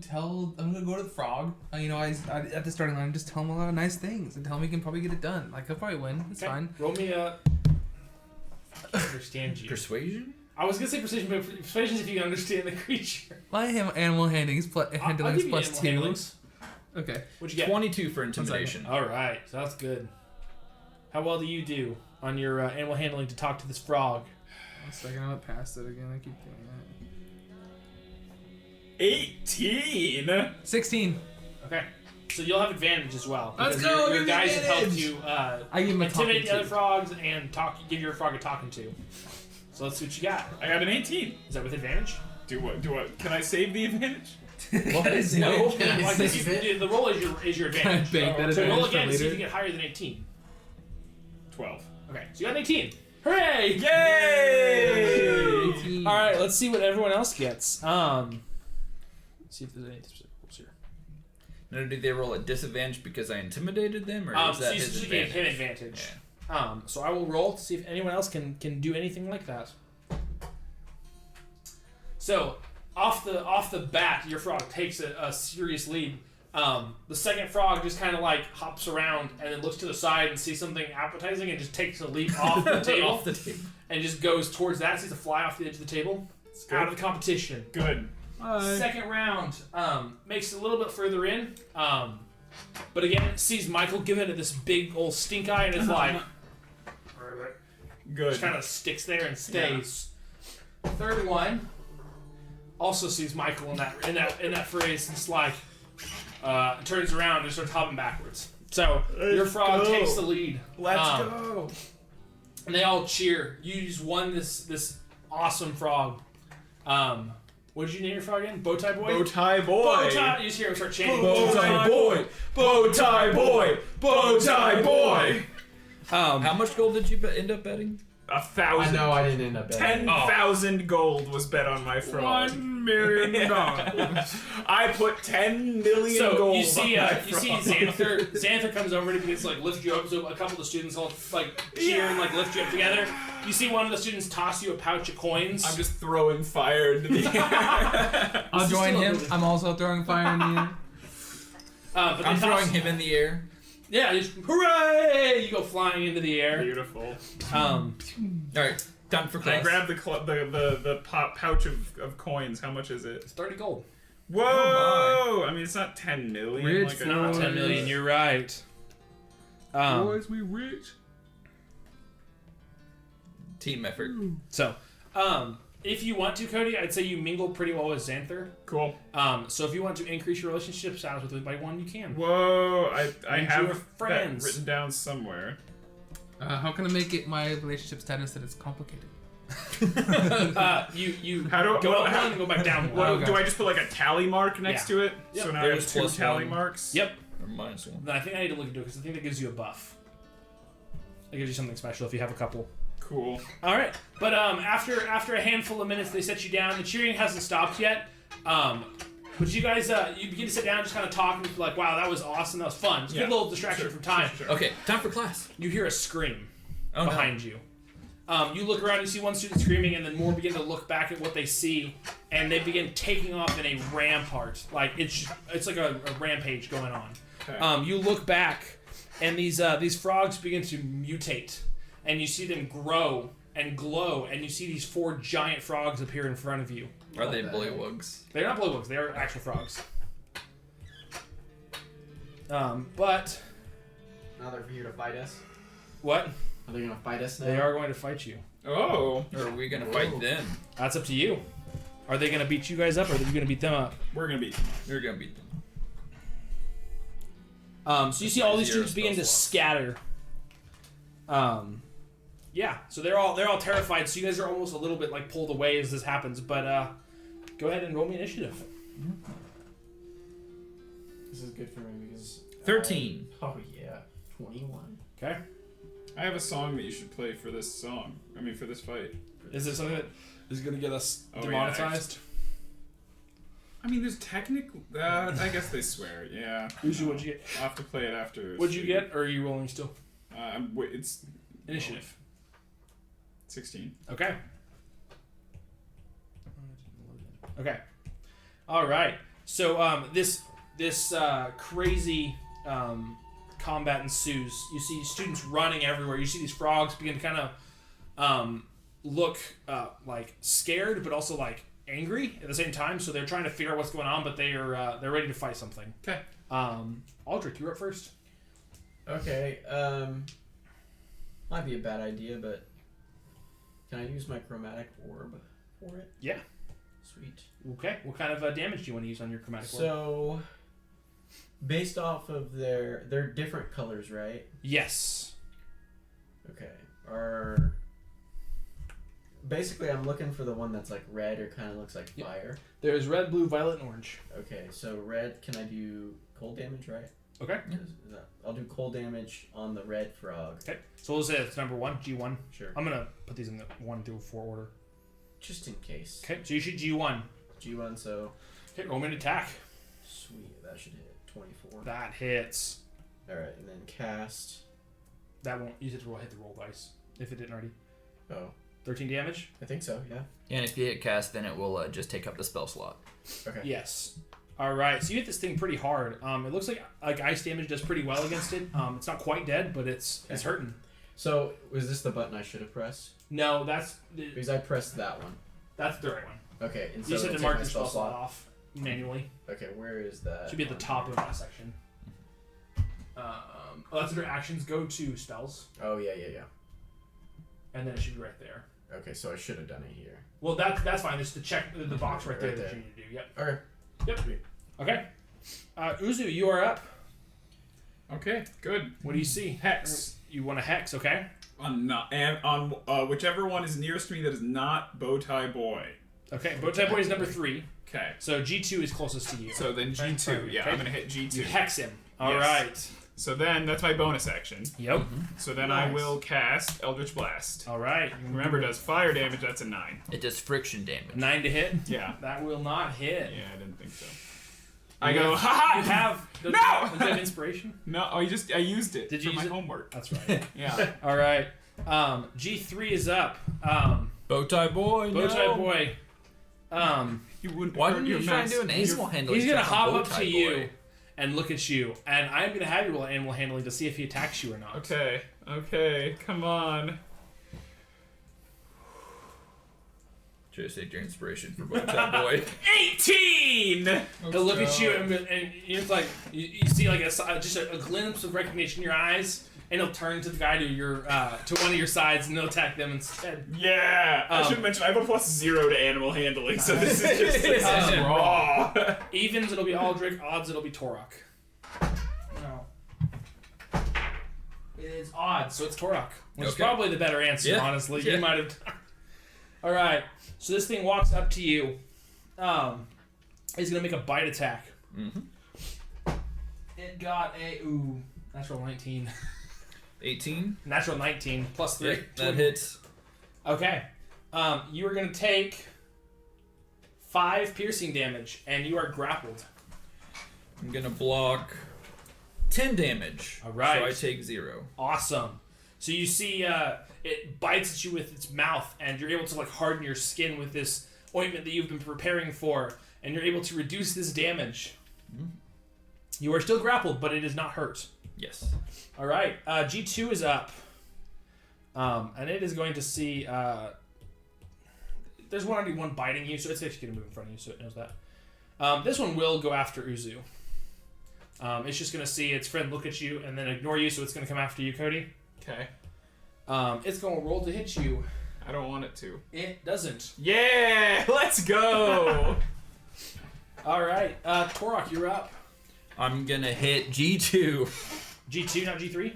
gonna go to the frog. I at the starting line, just tell him a lot of nice things and tell him he can probably get it done. Like he'll probably win. It's fine. Roll me a. I can't understand you. Persuasion? I was gonna say precision, but persuasion is if you can understand the creature. My animal handling is I'll handling give is you plus animal 2. handlings. Okay. What'd you get? 22 for intimidation. All right, so that's good. How well do you do on your animal handling to talk to this frog? 1 second, I went past it again. I keep doing that. 18. 16. Okay, so you'll have advantage as well. Let's because go, Your give me guys have helped advantage! you I give him a intimidate the talking other to. frogs and give your frog a talking to. So let's see what you got. I got an 18. Is that with advantage? Do what? Can I save the advantage? What is it? No. Can I Well, I guess save you- it? The roll is your Can I advantage. bank that So roll advantage for again and see if you later? get higher than 18. 12. Okay, so you got an 18. Hooray! Yay! 18. All right, let's see what everyone else gets. Let's see if there's any specific rules here. Now, did they roll a disadvantage because I intimidated them, or is So that you his just gave advantage? him advantage. So I will roll to see if anyone else can do anything like that. So off the bat, your frog takes a serious lead. The second frog just kind of like hops around and then looks to the side and sees something appetizing and just takes a leap off the table Off the table. and just goes towards that. Sees a fly off the edge of the table. good. Out of the competition. Good. Second round makes it a little bit further in, but again sees Michael give it this big old stink eye and it's like Good. just kind of sticks there and stays. Third one also sees Michael in that phrase and it's like turns around and starts hopping backwards. So your frog go. takes the lead. Let's go. And they all cheer. You just won this awesome frog. What did you name your frog again? Bowtie boy. Bow tie boy. Bow tie. You just hear him start chanting. Bow tie boy. Bow tie boy. Bow tie boy. How much gold did you end up betting? 1,000. I know I didn't end up betting. 10,000 gold was bet on my frog. $1 million. I put 10 million So gold you see, on my you see frog. Xanther. Xanther comes over to begins to like lift you up. So a couple of the students all like cheer and like lift you up together. You see one of the students toss you a pouch of coins. I'm just throwing fire into the air. I'll This is join still him. really- I'm also throwing fire in the air. But they I'm toss- throwing him in the air. Yeah, just hooray! You go flying into the air. Beautiful. All right, time for I class. grabbed the pouch of coins. How much is it? It's 30 gold. Whoa! I mean, it's not 10 million. Rich like It's not 10 million. You're right. Boys, we rich. Team effort. So, if you want to, Cody, I'd say you mingle pretty well with Xanther. Cool. So if you want to increase your relationship status with him by one, you can. Whoa! I And have you're that friends. written down somewhere. How can I make it my relationship status that it's complicated? You How do- go what- up how- one and go back down What, one. Okay. Do I just put like a tally mark next Yeah. to it? Yep. So now There's I have 2 plus tally one. marks? Yep. Or minus one. Then I think I need to look into it because I think that gives you a buff. It gives you something special if you have a couple. Cool. All right, but after a handful of minutes, they set you down. The cheering hasn't stopped yet. But you guys, you begin to sit down, just kind of talking, like, "Wow, that was awesome. That was fun." It's a Yeah. good little distraction from time. Sure. Okay, time for class. You hear a scream Oh, no. behind you. You look around, you see one student screaming, and then more begin to look back at what they see, and they begin taking off in a rampart. Like it's like a rampage going on. Okay. You look back, and these frogs begin to mutate, and you see them grow and glow, and you see these 4 giant frogs appear in front of you. Are they bullywugs? They're not bullywugs; they are actual frogs. But Now they're here to fight us. what? Are they gonna fight us now? They are going to fight you. Oh, Or are we gonna fight them? That's up to you. Are they going to beat you guys up, or are you going to beat them up? we're gonna beat. You're gonna beat them. So you see all these Zero students begin to spell slots. scatter. Yeah. So they're all terrified. So you guys are almost a little bit like pulled away as this happens. But go ahead and roll me initiative. This is good for me because 13. Oh yeah, 21. Okay. I have a song that you should play for this song. I mean, for this fight. Is it something that is going to get us Oh, demonetized? I mean, there's technical. I guess they swear. Yeah. Usually, what'd you get? I'll have to play it after. What'd you get, or are you rolling still? It's Initiative. 16. Okay. Okay. All right. So this crazy combat ensues. You see students running everywhere. You see these frogs begin to kind of look like scared, but also like angry at the same time. So they're trying to figure out what's going on, but they're ready to fight something. Okay. Aldrich, you're up first. Okay. Might be a bad idea, but can I use my chromatic orb for it? Yeah. Sweet. Okay. What kind of damage do you want to use on your chromatic orb? So, based off of they're different colors, right? Yes. Okay. Basically, I'm looking for the one that's like red or kind of looks like Yep. fire. There's red, blue, violet, and orange. Okay, so red, can I do cold damage, right? Okay. I'll do cold damage on the red frog. Okay. So we'll say it's number 1, G1. Sure. I'm gonna put these in the 1 through 4 order. Just in case. Okay. So you shoot G1. G1, so Okay. Roll me an attack. sweet. That should hit 24. That hits. Alright, and then cast. That won't. You hit the roll dice if it didn't already. Oh, 13 damage. I think so, yeah. And if you hit cast, then it will just take up the spell slot. Okay. Yes. All right. So you hit this thing pretty hard. It looks like ice damage does pretty well against it. It's not quite dead, but it's hurting. So, was this the button I should have pressed? No, that's Because I pressed that one. the right one. Okay, and so You just have it'll to take mark my your spell slot off manually. Okay, where is that? Should be at the on top here? of that section. That's under actions. Go to spells, Oh, yeah. and then it should be right there. Okay, so I should have done it here. Well, that's fine. There's the check the box right there Right that there. you need to do. Yep. Okay. Yep. Okay. Uzu, you are up. Okay, good. What do you see? Hex. You want a hex, okay? On whichever one is nearest to me that is not Bowtie Boy. Okay. Bowtie Boy is number 3. Okay. So G2 is closest to you. So then G2. Yeah, Okay. I'm gonna hit G2. You hex him. All Yes. right. So then that's my bonus action. Yep. So then I Nice. will cast Eldritch Blast. All right. Remember, it does fire damage. That's a 9. It does friction damage. 9 to hit. Yeah. That will not hit. Yeah, I didn't think so. I go, ha You have. No! Don't you have inspiration? No, I used it Did you for my use it? homework. That's right. Yeah. All right. G3 is up. Bowtie boy. Bowtie Boy. You wouldn't. Why hurt didn't you your try and mess. do an animal handling? He's gonna check on hop up Bowtie to Boy? you and look at you, and I'm gonna have you roll animal handling to see if he attacks you or not. Okay, come on. Should have saved your inspiration for Bowtie boy. 18. He'll look at you and it's like you see like just a glimpse of recognition in your eyes, and he'll turn to the guy to your to one of your sides, and he'll attack them instead. Yeah. I should mention I have a +0 to animal handling, so this is just this is raw. Evens, it'll be Aldrich. Odds, it'll be Torok. No. It's odds, so it's Torok. Which is Okay. probably the better answer, Yeah. honestly. Yeah. You might have. All right. So this thing walks up to you. He's gonna make a bite attack. Mm-hmm. It got a natural 19. 18. Natural 19 plus 3. Yep, that hits. Okay. You are gonna take 5 piercing damage, and you are grappled. I'm gonna block 10 damage. All right. So I take 0. Awesome. So you see it bites at you with its mouth, and you're able to like harden your skin with this ointment that you've been preparing for, and you're able to reduce this damage. You are still grappled, but it is not hurt. Yes. All right. G2 is up, and it is going to see. There's already one biting you, so it's actually going to move in front of you, so it knows that. This one will go after Uzu. It's just going to see its friend look at you and then ignore you, so it's going to come after you, Cody. Okay. It's going to roll to hit you. I don't want it to. It doesn't. Yeah, let's go. All right, Torok, you're up. I'm gonna hit G2. G2, not G3?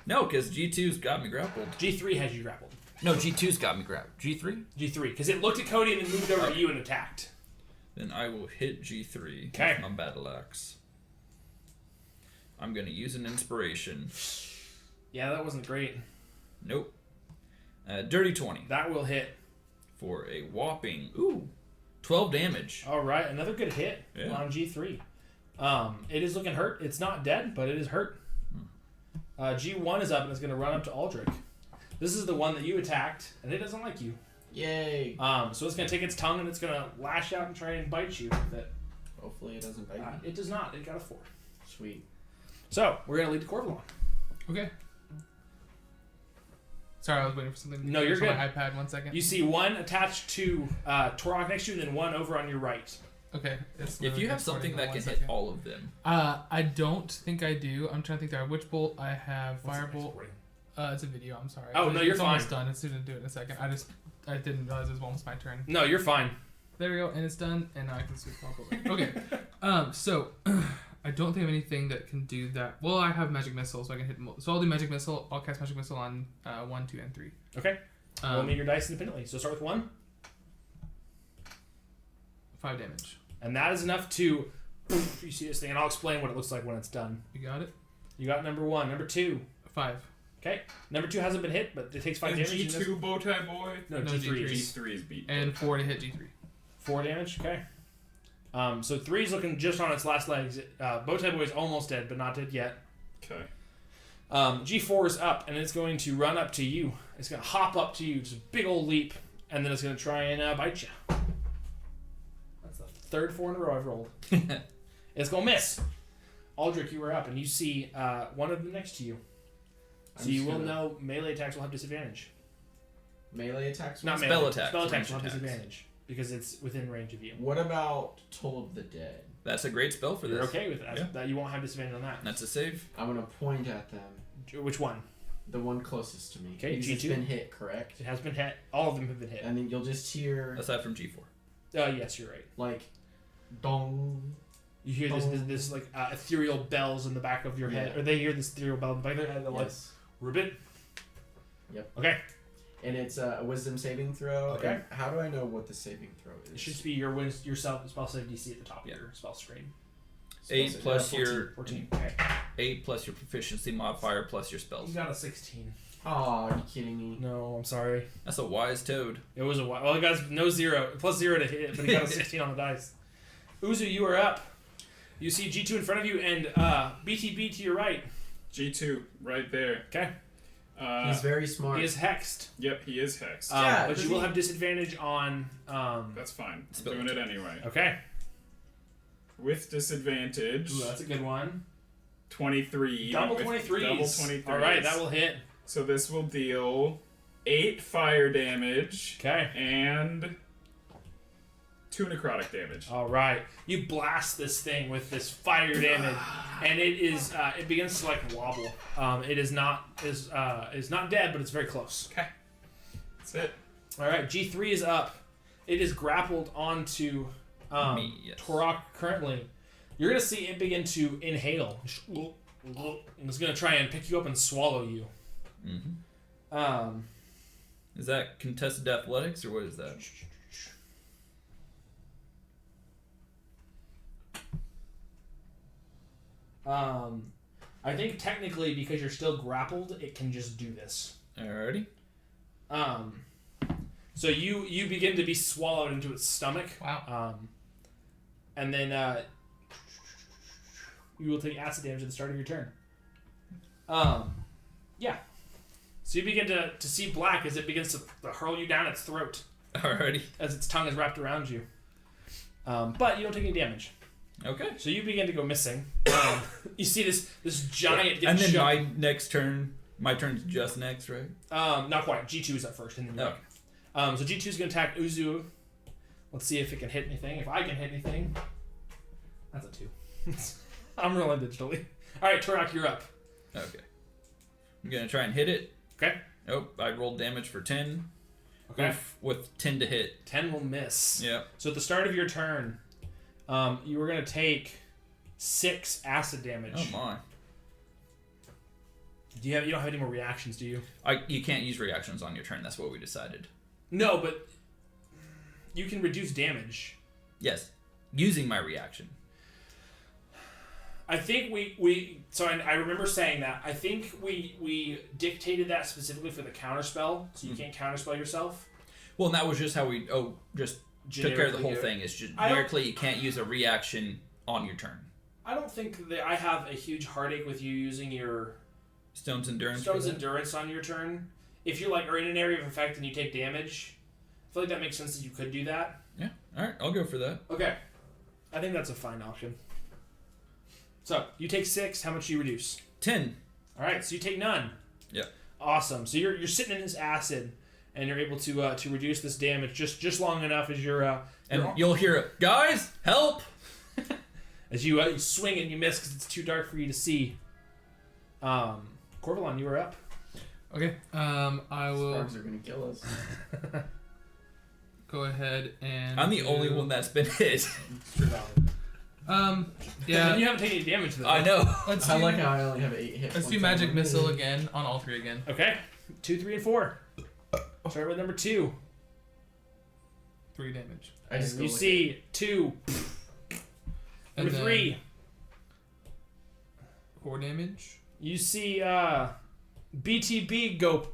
No, because G2's got me grappled. G3 has you grappled. No, G2's got me grappled. G3? G3, because it looked at Cody and then moved over to you and attacked. Then I will hit G3 Okay. with my battle axe. I'm gonna use an inspiration. Yeah, that wasn't great. Nope. Dirty 20 That will hit. for a whopping 12 damage. All right, another good hit on G3. It is looking hurt. It's not dead, but it is hurt. G1 is up and is going to run up to Aldrich. This is the one that you attacked, and it doesn't like you. Yay. So it's going to take its tongue and it's going to lash out and try and bite you with it. Hopefully it doesn't bite me. It does not. It got a 4. Sweet. So we're going to lead to Corvalon. Okay. Sorry, I was waiting for something. No, you're on good. my iPad, 1 second. You see one attached to Torok next to you, and then one over on your right. Okay. If you have something that can hit all of them. I don't think I do. I'm trying to think there. Witch Bolt, I have Firebolt. It's a video, I'm sorry. Oh, no, you're it's fine. almost done. It's going to do it in a second. I didn't realize it was almost my turn. No, you're fine. There we go, and it's done, and now I can switch properly. Okay. So I don't think I have anything that can do that. Well, I have Magic Missile, so I can hit. So I'll do Magic Missile. I'll cast Magic Missile on 1, 2, and 3. Okay. Roll me your dice independently. So start with 1. 5 damage. And that is enough to. You see this thing, and I'll explain what it looks like when it's done. You got it? You got number 1. Number 2. 5. Okay. Number 2 hasn't been hit, but it takes 5 And damage. G2 Bowtie Boy. No, No, G3. G3 is beat. And 4 to hit G3. 4 damage. Okay. So 3's looking just on its last legs. Bowtie Boy's almost dead, but not dead yet. Okay. G4 is up, and it's going to run up to you. It's going to hop up to you, just a big old leap, and then it's going to try and bite you. That's the third 4 in a row I've rolled. It's going to miss. Aldrich, you are up, and you see one of them next to you. So you will know melee attacks will have disadvantage. Melee attacks? Not Spell melee. attacks, Spell attacks ranged will have attacks. disadvantage because it's within range of you. What about Toll of the Dead? That's a great spell for You're this. okay with that? Yeah. That you won't have disadvantage on that. That's a save. I'm going to point at them. Which one? The one closest to me. Okay, It's G2. been hit, correct? It has been hit. All of them have been hit. And then you'll just hear, Aside from G4. Yes, you're right. like, dong. You hear this like ethereal bells in the back of your head, Yeah. or they hear this ethereal bell in the back of their head. They're like, Yes. Ribbit. Yep. Okay. And it's a wisdom saving throw. Okay. And how do I know what the saving throw is? It should just be your spell save DC at the top of your spell screen. 8 plus your 14. Okay. 8 plus your proficiency modifier plus your spells. You got a 16. Oh, are you kidding me? No, I'm sorry. That's a wise toad. It was a while. Well, it got no 0, plus 0 to hit, but he got a 16 on the dice. Uzu, you are up. You see G2 in front of you and BTB to your right. G2, right there. Okay. He's very smart. He is hexed. Yep, he is hexed. Yeah, But does you will he- have disadvantage on. That's fine. I'm Spell doing it anyway. Okay. With disadvantage, Ooh, that's a good one. 23. Double with 23. Double 23. All right, that will hit. So this will deal 8 fire damage Okay. and 2 necrotic damage. All right. You blast this thing with this fire damage, and it begins to like wobble. It is not dead, but it's very close. Okay. That's it. All right. G3 is up. It is grappled onto Me, yes. Torok currently. You're gonna see it begin to inhale, and it's gonna try and pick you up and swallow you. Mm-hmm. Is that contested athletics or what is that? I think technically because you're still grappled, it can just do this. Alrighty. So you begin to be swallowed into its stomach. Wow. And then you will take acid damage at the start of your turn. Yeah. So you begin to see black as it begins to hurl you down its throat Alrighty. as its tongue is wrapped around you. But you don't take any damage. Okay. So you begin to go missing. You see this giant get And then shoved. my turn's just next, right? Not quite. G2 is up first. And then Okay. So G2 is going to attack Uzu. Let's see if it can hit anything. If I can hit anything. That's a 2. I'm rolling digitally. All right, Turok, you're up. Okay. I'm gonna try and hit it. Okay. Oh, I rolled damage for 10. Okay. With 10 to hit. 10 will miss. Yeah. So at the start of your turn, you were going to take 6 acid damage. Oh my. You don't have any more reactions, do you? You can't use reactions on your turn. That's what we decided. No, but you can reduce damage. Yes. Using my reaction. I think I remember saying that. I think we dictated that specifically for the counterspell, so you can't counterspell yourself. Well, and that was just how we just took care of the whole thing. Is just generically you can't use a reaction on your turn. I don't think that I have a huge heartache with you using your Stone's Endurance. Endurance on your turn. If you're are in an area of effect and you take damage, I feel like that makes sense that you could do that. Yeah. All right, I'll go for that. Okay. I think that's a fine option. So, you take 6, how much do you reduce? 10. Alright, so you take none. Yeah. Awesome. So you're sitting in this acid, and you're able to reduce this damage just long enough as You'll hear it, guys, help! as you swing and you miss because it's too dark for you to see. Corvalon, you are up. Okay. I will Frogs are gonna kill us. go ahead and. I'm the only one that's been hit. Yeah. You haven't taken any damage though. I know. I like how I only have 8 hit Let's points do on magic one. missile again on all 3 again. Okay. 2, 3, and 4. Start with number 2. 3 damage. I just go You look see 2. And Number then 3. 4 damage. You see BTB go.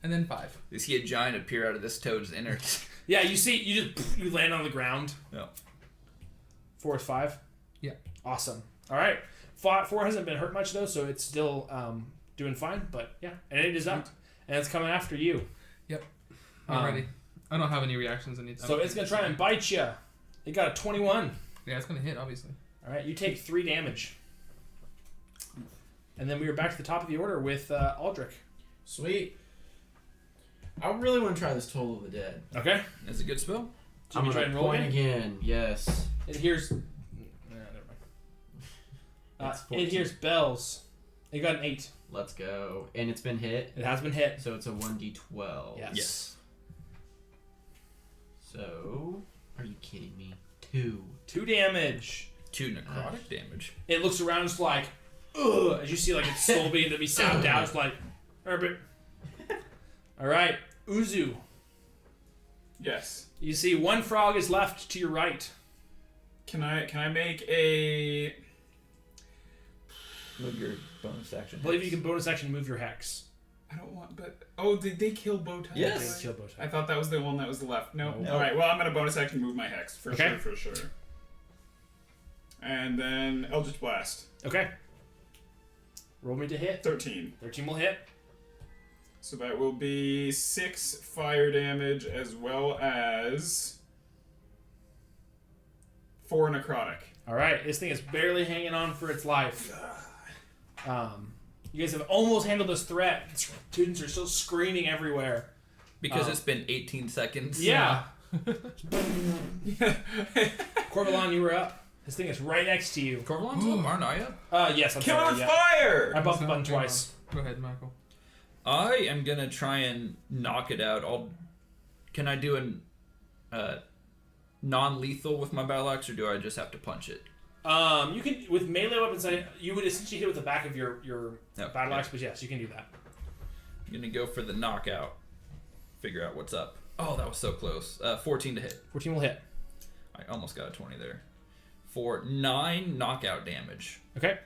And then 5. You see a giant appear out of this toad's innards. Yeah, you land on the ground. Yeah. 4 is 5. Yeah. Awesome. All right. 4 hasn't been hurt much though, so it's still doing fine. But yeah, and it is up, and it's coming after you. Yep. I'm ready. I don't have any reactions. So it's gonna try and bite you. It got a 21. Yeah, it's gonna hit obviously. All right, you take 3 damage. And then we are back to the top of the order with Aldrich. Sweet. I really want to try this Toll of the Dead. Okay. That's a good spell. So I'm you try gonna and roll point again? again. Yes. It hears. Nah, never mind. It hears bells. It got an 8. Let's go. And it's been hit. It has been hit. So it's a 1d12. Yes. So, are you kidding me? 2. 2 damage. 2 necrotic damage. It looks around, it's like, ugh, as you see like its soul begin to be sapped out. It's like, Herbert. All right, Uzu. Yes. You see 1 frog is left to your right. Can I make a... Move your bonus action. I believe you can bonus action move your hex. I don't want, but... Oh, did they kill Bowtie? Yes. Kill bow tie. I thought that was the one that was left. No. No. All right, well, I'm going to bonus action move my hex. For Okay. sure. And then Eldritch Blast. Okay. Roll me to hit. 13. 13 will hit. So that will be 6 fire damage as well as 4 necrotic. All right, this thing is barely hanging on for its life. You guys have almost handled this threat. Students are still screaming everywhere. Because it's been 18 seconds. Yeah. Corvalon, you were up. This thing is right next to you. Corvalon's up, aren't I up? Yes, I'm Kill sorry. with Yeah. fire! I bumped the button twice. Go ahead, Michael. I am gonna try and knock it out. Can I do an non-lethal with my battle axe, or do I just have to punch it? You can with melee weapons. You would essentially hit with the back of your Oh, battle yeah. axe, but yes, you can do that. I'm gonna go for the knockout. Figure out what's up. Oh, that was so close. 14 to hit. 14 will hit. I almost got a 20 there. For 9 knockout damage. Okay.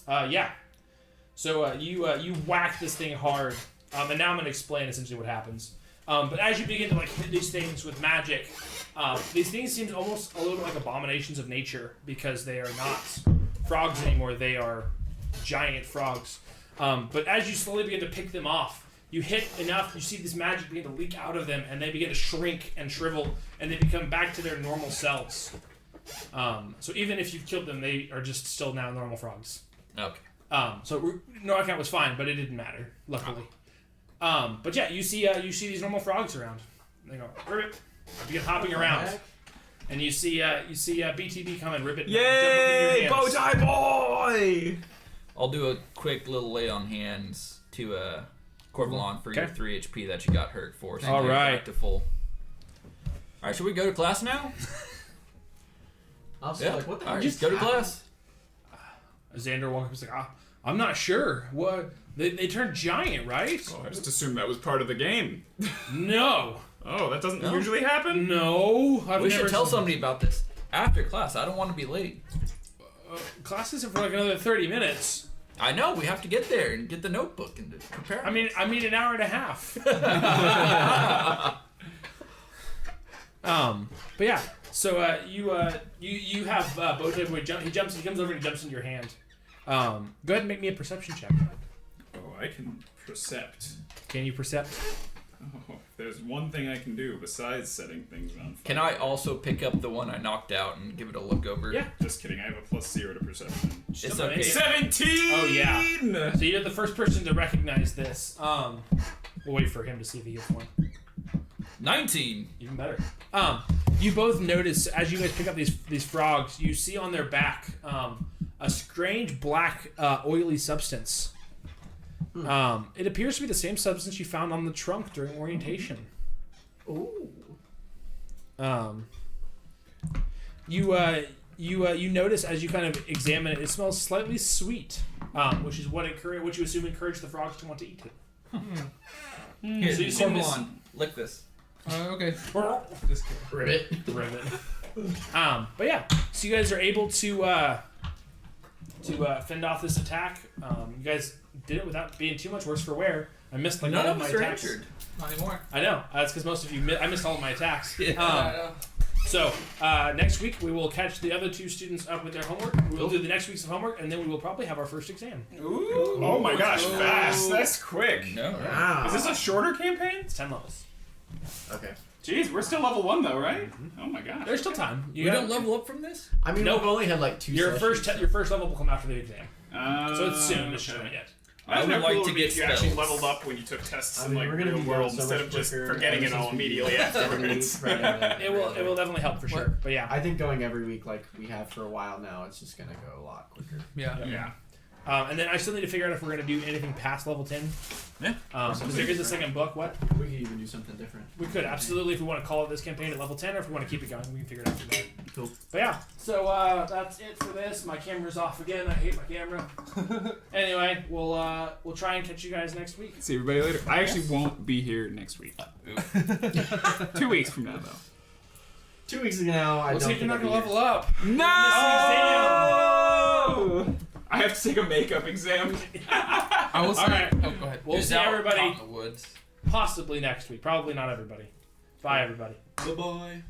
Yeah. So you whack this thing hard, and now I'm gonna explain essentially what happens. But as you begin to hit these things with magic, these things seem almost a little bit like abominations of nature because they are not frogs anymore. They are giant frogs. But as you slowly begin to pick them off, you hit enough, you see this magic begin to leak out of them, and they begin to shrink and shrivel, and they become back to their normal selves. So even if you've killed them, they are just still now normal frogs. Okay. So knockout was fine, but it didn't matter, luckily. But yeah, you see these normal frogs around. They go, "Ribbit," begin hopping around. And you see BTB come and rip it. Yay! Jump up Bow in your hands. tie boy! I'll do a quick little lay on hands to Corvalon for your Okay. 3 HP that you got hurt for. So All you get right. back to full. All right, should we go to class now? I was Yeah. like, what the All hell right, just go to happened? class. Xander walks up. He's like, I'm not sure. What? They turned giant, right? Oh, I just assumed that was part of the game. No. Oh, that doesn't No? usually happen? No. I've We never should tell seen- somebody about this after class. I don't want to be late. Class isn't for like another 30 minutes. I know, we have to get there and get the notebook and prepare. I mean an hour and a half. But yeah. So you have Bowtie Boy jump. He comes over and he jumps into your hand. Go ahead and make me a perception check. Oh, I can percept. Can you percept? Oh, there's one thing I can do besides setting things on fire. Can I also pick up the one I knocked out and give it a look over? Yeah. Just kidding, I have a +0 to perception. It's Somebody- okay. 17! Oh, yeah. So you're the first person to recognize this. We'll wait for him to see if he gets one. 19. Even better. You both notice as you guys pick up these frogs, you see on their back a strange black oily substance. It appears to be the same substance you found on the trunk during orientation. Ooh. You notice as you kind of examine it, it smells slightly sweet, which is what you assume encouraged the frogs to want to eat it. Here, So you assume this- Corvalon, lick this. Okay. Just kidding. Ribbit. Ribbit. But yeah, so you guys are able to fend off this attack. You guys did it without being too much worse for wear. I missed like None all of my us are attacks. injured. Not anymore. I know. That's because most of you. I missed all of my attacks. Yeah. So next week we will catch the other two students up with their homework. We will do the next week's of homework, and then we will probably have our first exam. Ooh. Oh my gosh, fast. That's quick. No. Wow. Is this a shorter campaign? It's 10 levels. Okay. Jeez, we're still level 1 though, right? Oh my gosh. There's still time. You don't level up from this? I mean, Nope. we've only had like 2 Your sessions. your first level will come after the exam, Uh, so it's soon. It's okay. not yet. I would Imagine how like cool to it would be get if you actually spells. leveled up when you took tests I in mean, like we're gonna real be world done so instead much of just quicker forgetting it ever all since we immediately did afterwards. every week, right? It will definitely help for sure. But yeah. I think going every week like we have for a while now, it's just gonna go a lot quicker. Yeah. Yeah. And then I still need to figure out if we're gonna do anything past level 10. Yeah. Because there is a second book. What? We could even do something different. We could absolutely, if we want to call it this campaign at level 10, or if we want to keep it going, we can figure it out from there. Cool. But yeah, so that's it for this. My camera's off again. I hate my camera. Anyway, we'll try and catch you guys next week. See everybody later. I actually won't be here next week. 2 weeks from now, though. 2 weeks ago now, I Looks don't like you're think not I'll gonna be level up. No! I have to take a makeup exam. I will say. All right. Oh, go ahead. We'll Who's see out everybody out in the woods. possibly next week. Probably not everybody. Bye, everybody. Bye-bye.